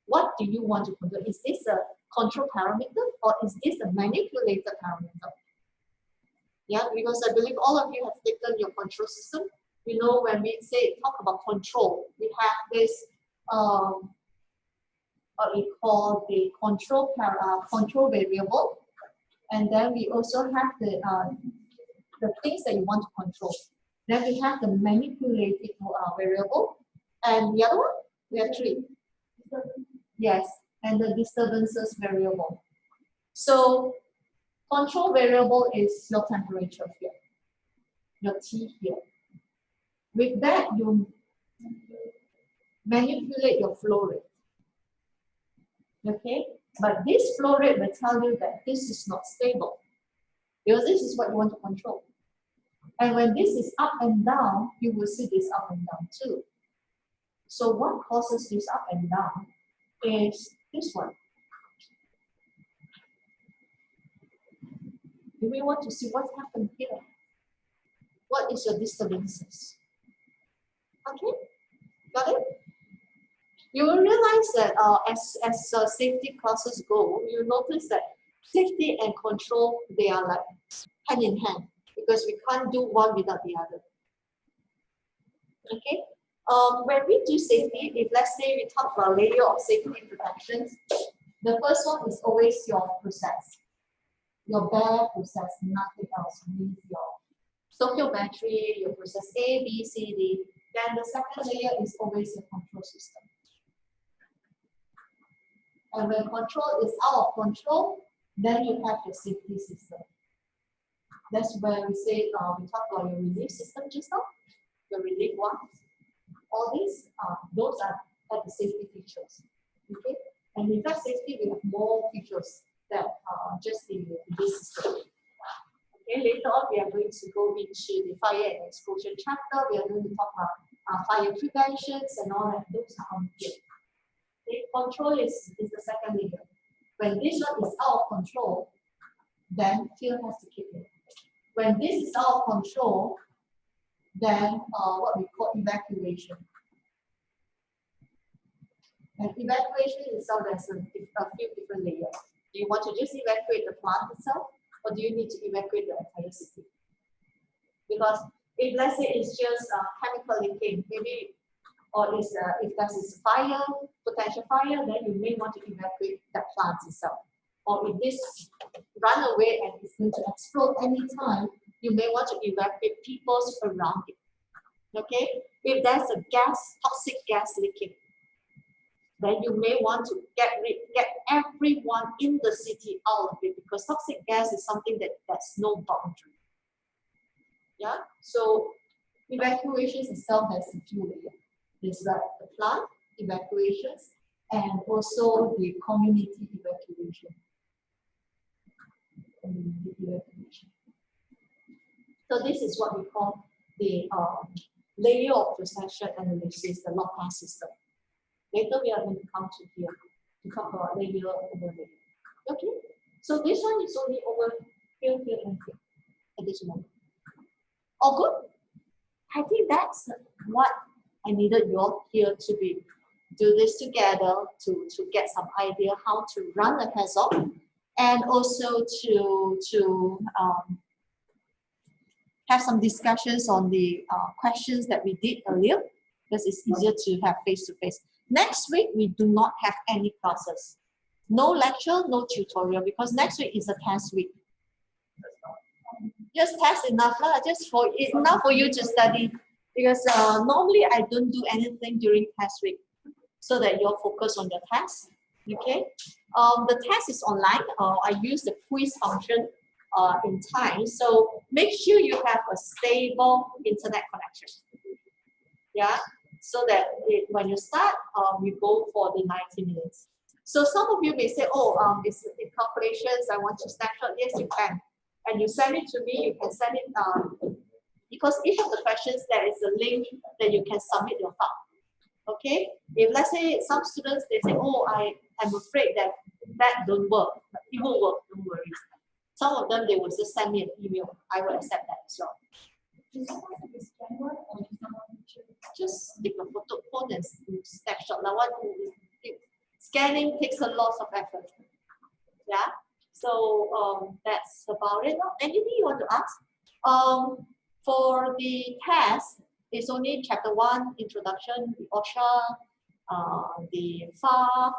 What do you want to control? Is this a control parameter or is this a manipulated parameter? Yeah, because I believe all of you have taken your control system. You know, when we talk about control, we have this what we call the control variable, and then we also have the things that you want to control. Then we have the manipulated variable, and the other one we have three. Yes, and the disturbances variable. So control variable is your temperature here, your T here. With that, you manipulate your flow rate. Okay, but this flow rate will tell you that this is not stable, because this is what you want to control. And when this is up and down, you will see this up and down too. So what causes this up and down is this one. You may want to see what happened here. What is your disturbances? Okay, got it? You will realize that as safety classes go, you notice that safety and control, they are like hand in hand, because we can't do one without the other. Okay, when we do safety, if let's say we talk about layer of safety protections, the first one is always your process. Your bare process, nothing else, means your stochastic battery, your process A, B, C, D. Then the second layer is always your control system. And when control is out of control, then you have your safety system. That's where we say, we talk about your relief system just now, your relief ones. All these, those are the safety features. Okay? And in fact, safety, we have more features that just in this system. Okay, later on, we are going to go into the fire and explosion chapter. We are going to talk about fire preventions and all that. Those are on here. Okay, control is the second layer. When this one is out of control, then fear has to kick in. When this is out of control, then what we call evacuation. And evacuation itself has a few different layers. Do you want to just evacuate the plant itself, or do you need to evacuate the entire city? Because if let's say it's just chemical leaking, maybe, or if there's fire, potential fire, then you may want to evacuate the plant itself. Or if this run away and it's going to explode anytime, you may want to evacuate people around it. Okay? If there's a gas, toxic gas leaking, then you may want to get everyone in the city out of it, because toxic gas is something that's no boundary. Yeah, so evacuations itself has a few layers. There's like the plant evacuations and also the community evacuation. So this is what we call the layer of procession analysis, the log test system. Later we are going to come to here to talk about layer over layer. Okay, so this one is only over here, here, and here at this moment. All good? I think that's what I needed you all here to do this together to get some idea how to run a test-off, and also to have some discussions on the questions that we did earlier, because it's easier to have face-to-face. Next week, we do not have any classes. No lecture, no tutorial, because next week is a test week. Just test enough, just enough for you to study. Because normally I don't do anything during test week, so that you're focused on your test. Okay, the test is online. I use the quiz function in time, so make sure you have a stable internet connection. Yeah, so that when you start, you go for the 90 minutes. So some of you may say, oh, it's in calculations, I want to snapshot. Yes, you can, and you send it to me. You can send it because each of the questions there is a link that you can submit your file. Okay, if let's say some students they say, oh, I'm afraid that don't work, but it will work, don't worry. Some of them they will just send me an email. I will accept that as well. Just take a photo phone and snapshot. Now, scanning takes a lot of effort. Yeah, so that's about it. Anything you want to ask? For the test, it's only chapter 1, introduction, the OSHA, the FAR,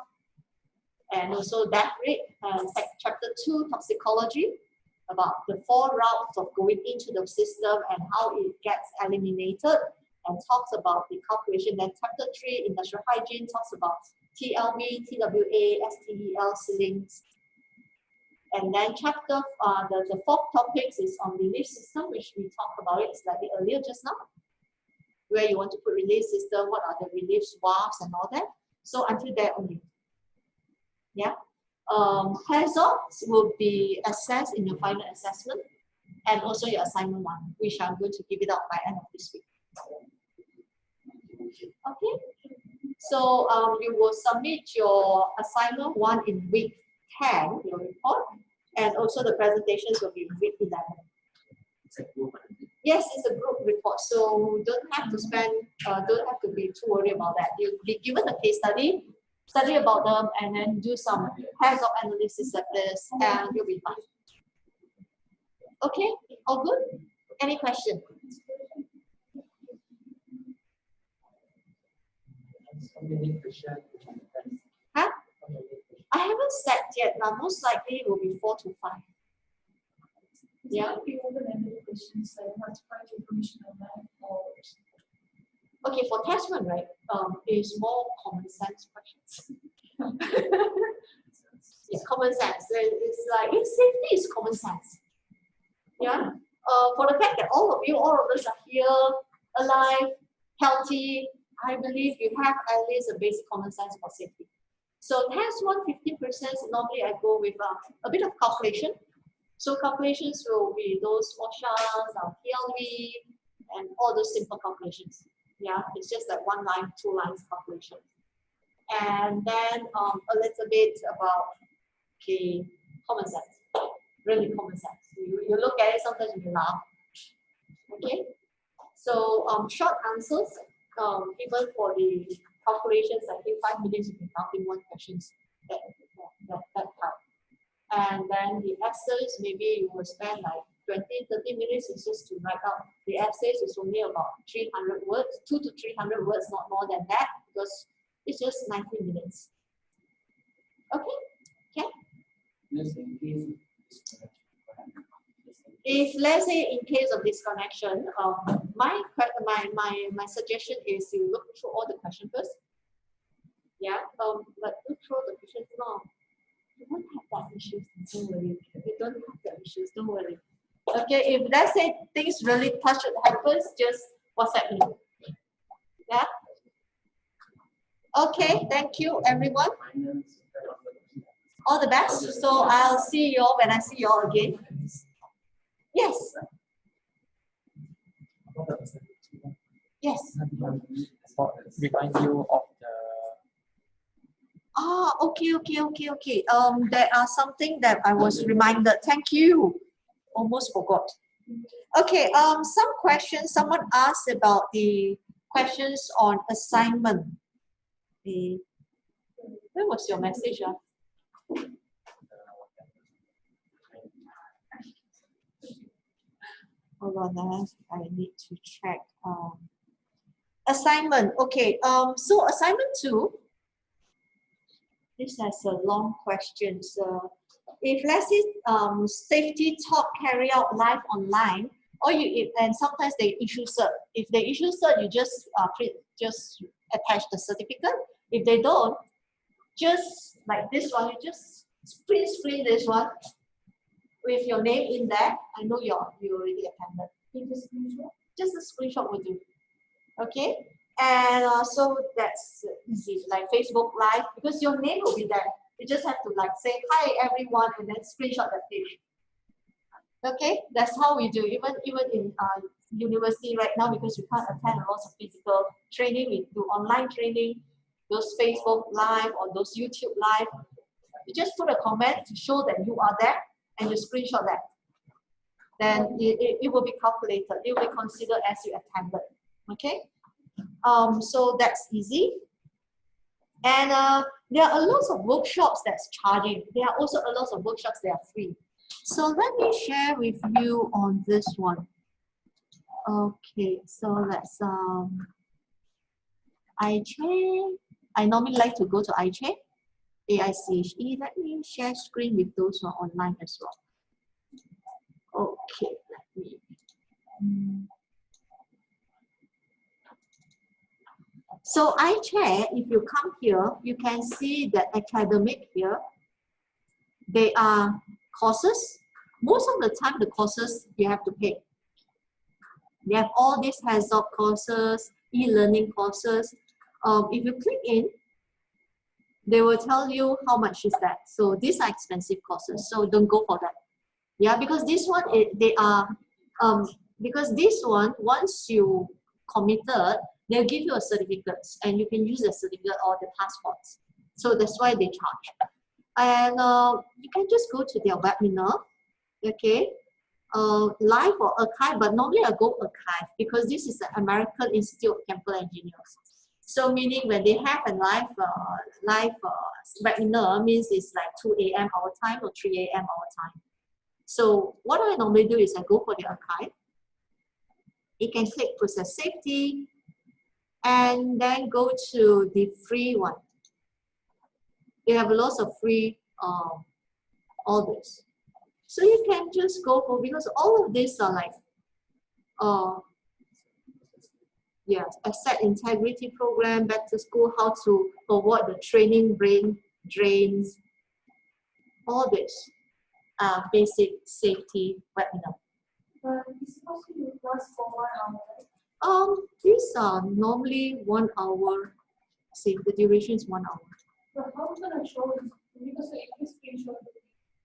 and also death rate, and chapter 2, toxicology, about the 4 routes of going into the system and how it gets eliminated, and talks about the calculation. Then chapter 3, industrial hygiene, talks about TLV, TWA, STEL, ceilings. And then chapter, the 4th topic is on relief system, which we talked about it slightly earlier just now, where you want to put relief system, what are the relief swaps and all that. So until there only. Yeah. Hazards will be assessed in your final assessment, and also your assignment 1, which I'm going to give it out by end of this week. Okay. So you will submit your assignment 1 in week 10, your report, and also the presentations will be in week 11. Yes, it's a group report, so don't have to don't have to be too worried about that. You'll be given a case study, study about them, and then do some hands-on analysis of this, and you'll be fine. Okay, all good? Any question? Huh? I haven't set yet, but most likely it will be 4 to 5. Yeah. Questions, like how to find information online, okay, for test 1, right? It's more common sense questions. It's common sense. It's like safety is common sense. Yeah. For the fact that all of us are here, alive, healthy, I believe you have at least a basic common sense for safety. So test 1, 15%. Normally I go with a bit of calculation. So calculations will be those OSHAs, PLV, and all those simple calculations. Yeah, it's just like 1 line, 2 lines calculation. And then a little bit about common sense, really common sense. You look at it, sometimes you laugh. Okay, so short answers, even for the calculations, I think 5 minutes you can counting 1 questions that part. And then the essays, maybe you will spend like 20, 30 minutes is just to write out. The essays is only about 300 words, 200 to 300 words, not more than that, because it's just 90 minutes. Okay? Okay? If let's say in case of disconnection, my suggestion is you look through all the questions first. Yeah, but look through the questions now. You won't have that issues, don't worry. You don't have that issues, don't worry. Okay, if let's say things really happens, just WhatsApp me. Yeah. Okay, thank you everyone. All the best. So I'll see you all when I see you all again. Yes. Yes. Remind you of the. Ah, okay. There are something that I was reminded. Thank you. Almost forgot. Okay. Some questions. Someone asked about the questions on assignment. Where was your message? Hold on, I need to check. Assignment. Okay. So assignment 2. This has a long question. So, if let's say safety talk carry out live online, or and sometimes they issue cert. If they issue cert, you just just attach the certificate. If they don't, just like this one, you just print screen this one with your name in there. I know you already attended. Just a screenshot will do. Okay, and so that's easy, like Facebook Live, because your name will be there. You just have to like say hi everyone and then screenshot that page. Okay, that's how we do. Even in university right now, because you can't attend a lot of physical training, we do online training, those Facebook Live or those YouTube Live. You just put a comment to show that you are there and you screenshot that. Then it will be calculated. It will be considered as you attended. Okay. So that's easy. And there are a lot of workshops that's charging. There are also a lot of workshops that are free. So let me share with you on this one. Okay, so let's iChe. I normally like to go to iChe, AICHE. Let me share screen with those who are online as well. Okay, let me. So iChe, if you come here, you can see the academic here. They are courses. Most of the time, the courses you have to pay. They have all these hands-on courses, e-learning courses. If you click in, they will tell you how much is that. So these are expensive courses, so don't go for that. Yeah, because this one, they are, because this one, once you committed, they'll give you a certificate and you can use the certificate or the passports. So that's why they charge. And you can just go to their webinar, okay? Live or archive, but normally I go archive because this is the American Institute of Chemical Engineers. So meaning when they have a live webinar, means it's like 2 a.m. our time or 3 a.m. our time. So what I normally do is I go for the archive. You can click process safety and then go to the free one. They have lots of free all this. So you can just go for, because all of these are like, yes, asset integrity program, back to school, how to avoid the training brain drains, all this basic safety webinar. It's supposed to last for 1 hour. These are normally 1 hour. See, the duration is 1 hour. But how can I show it? Because if you screenshot,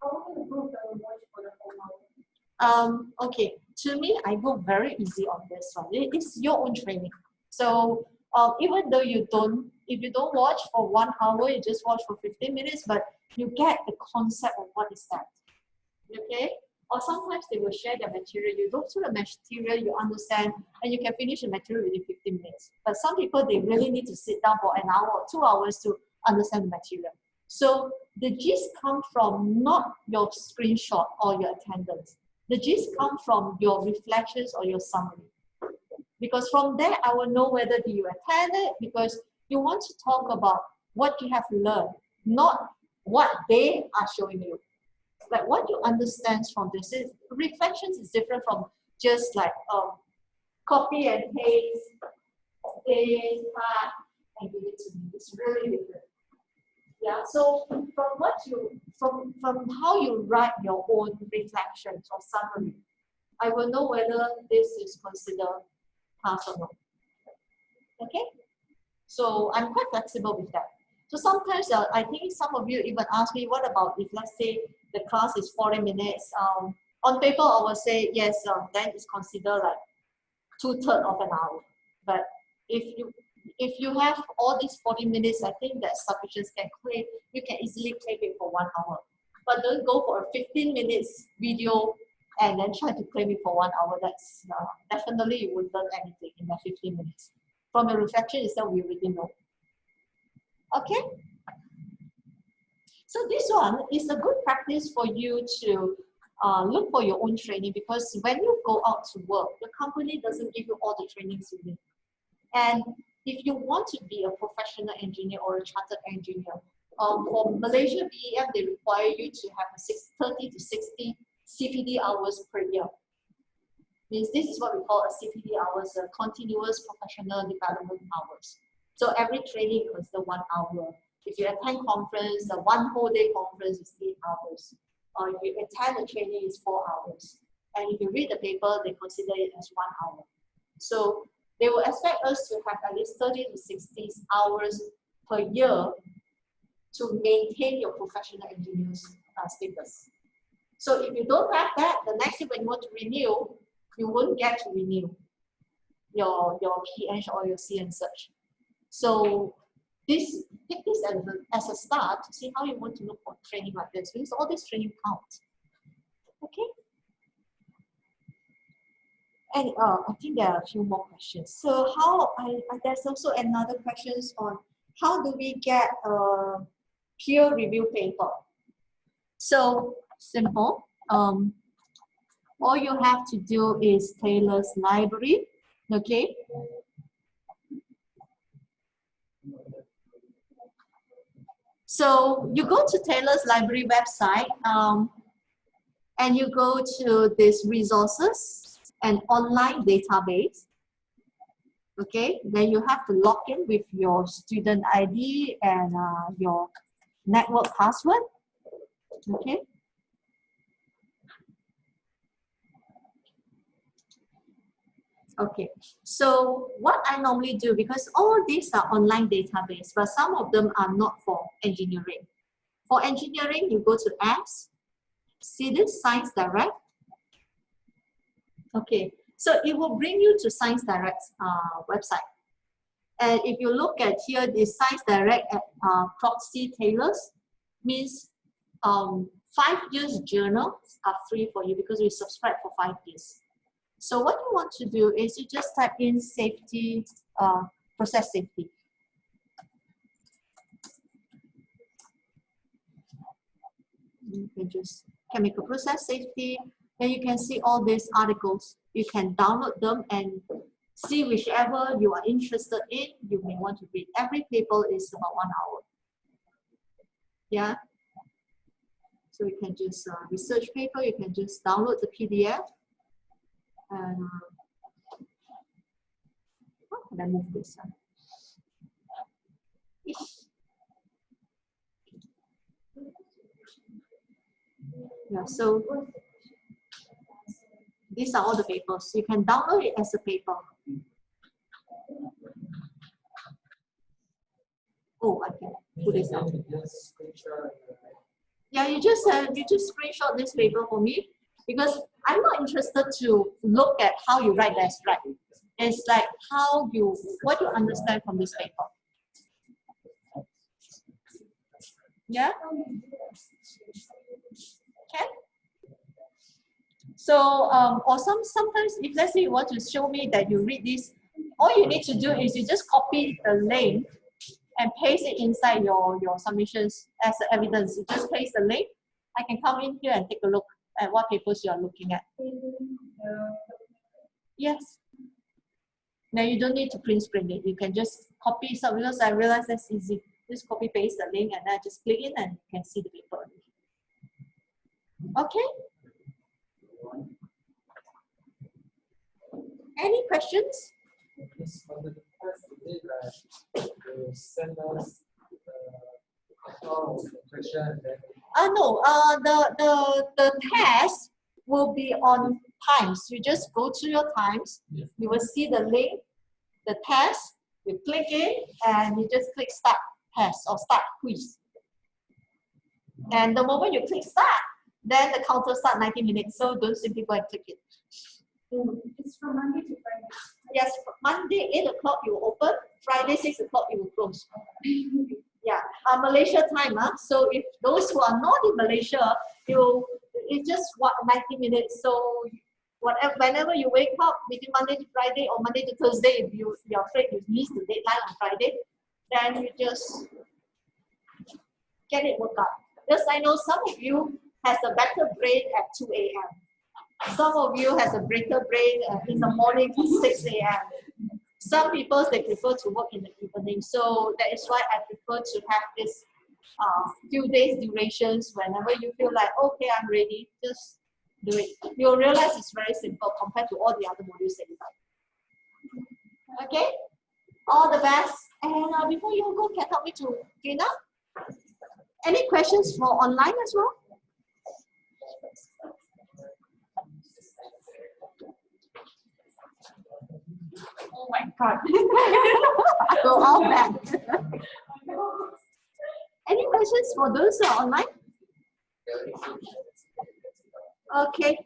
how can I prove that I watch for the whole hour? Okay, to me, I go very easy on this one. It's your own training. So even though if you don't watch for 1 hour, you just watch for 15 minutes, but you get the concept of what is that. Okay? Or sometimes they will share their material. You go through the material, you understand, and you can finish the material within 15 minutes. But some people, they really need to sit down for an hour or 2 hours to understand the material. So the gist comes from not your screenshot or your attendance. The gist comes from your reflections or your summary. Because from there, I will know whether you attended, because you want to talk about what you have learned, not what they are showing you. Like what you understand from this is reflections is different from just like copy and paste, and give it to me. It's really different. Yeah. So from how you write your own reflections or summary, I will know whether this is considered pass or not. Okay. So I'm quite flexible with that. So sometimes I think some of you even ask me, what about if let's say the class is 40 minutes? On paper, I will say yes, then it's considered like 2/3 of an hour. But if you have all these 40 minutes, I think that sufficient can claim, you can easily claim it for 1 hour. But don't go for a 15 minutes video and then try to claim it for 1 hour. That's definitely you won't learn anything in that 15 minutes. From a reflection itself, we already know. Okay? So this one is a good practice for you to look for your own training, because when you go out to work, the company doesn't give you all the trainings you need. And if you want to be a professional engineer or a chartered engineer, for Malaysia BEM, they require you to have 30 to 60 CPD hours per year. Means this is what we call a CPD hours, a continuous professional development hours. So every training consider 1 hour. If you attend conference, the 1 whole day conference is 8 hours. Or if you attend a training, it's 4 hours. And if you read the paper, they consider it as 1 hour. So they will expect us to have at least 30 to 60 hours per year to maintain your professional engineer's status. So if you don't have that, the next year when you want to renew, you won't get to renew your PN or your CN search. So take this as a start to see how you want to look for training like this, because all this training counts. Okay? And I think there are a few more questions. So there's also another questions on how do we get a peer review paper? So simple. All you have to do is Taylor's library. Okay. So you go to Taylor's library website and you go to this resources and online database. Okay, then you have to log in with your student ID and your network password. Okay. Okay, so what I normally do, because all these are online database, but some of them are not for engineering. For engineering, you go to apps, see this Science Direct. Okay, so it will bring you to Science Direct website. And if you look at here, the Science Direct at Proxy Taylors means 5 years journals are free for you because we subscribe for 5 years. So what you want to do is you just type in safety, process safety. You can just chemical process safety, then you can see all these articles. You can download them and see whichever you are interested in, you may want to read. Every paper is about 1 hour. Yeah. So you can just research paper, you can just download the PDF. And how can I move this? Yeah, so these are all the papers. You can download it as a paper. Oh, I can put this out. Yeah, you just screenshot this paper for me, because I'm not interested to look at how you write that's right. It's like what you understand from this paper. Yeah? Okay? So, or sometimes if let's say you want to show me that you read this, all you need to do is you just copy the link and paste it inside your submissions as evidence. You just paste the link. I can come in here and take a look at what papers you are looking at. Yes. Now you don't need to print it. You can just copy some, because I realize that's easy. Just copy paste the link and then just click in and you can see the paper. Okay. Any questions? No, the test will be on Times. You just go to your Times, you will see the link, the test, you click it, and you just click start test or start quiz. And the moment you click start, then the counter starts 90 minutes, so don't simply go and click it. It's from Monday to Friday. Yes, Monday 8 o'clock you open, Friday 6 o'clock you will close. Yeah, Malaysia time. So if those who are not in Malaysia, it's just 90 minutes. So whenever you wake up between Monday to Friday or Monday to Thursday, if you're afraid you miss the deadline on Friday, then you just get it worked out. Because I know some of you has a better brain at 2 a.m. Some of you has a better brain in the morning at 6 a.m. Some people, they prefer to work in the evening. So that is why I prefer to have this few days durations. Whenever you feel like, okay, I'm ready, just do it. You'll realize it's very simple compared to all the other modules that you have. Okay? All the best. And before you go, can help me to clean up? Any questions for online as well? Oh my God. So all that. Any questions for those who are online? Okay.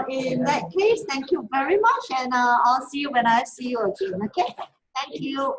In that case, thank you very much. And I'll see you when I see you again. Okay. Thank you.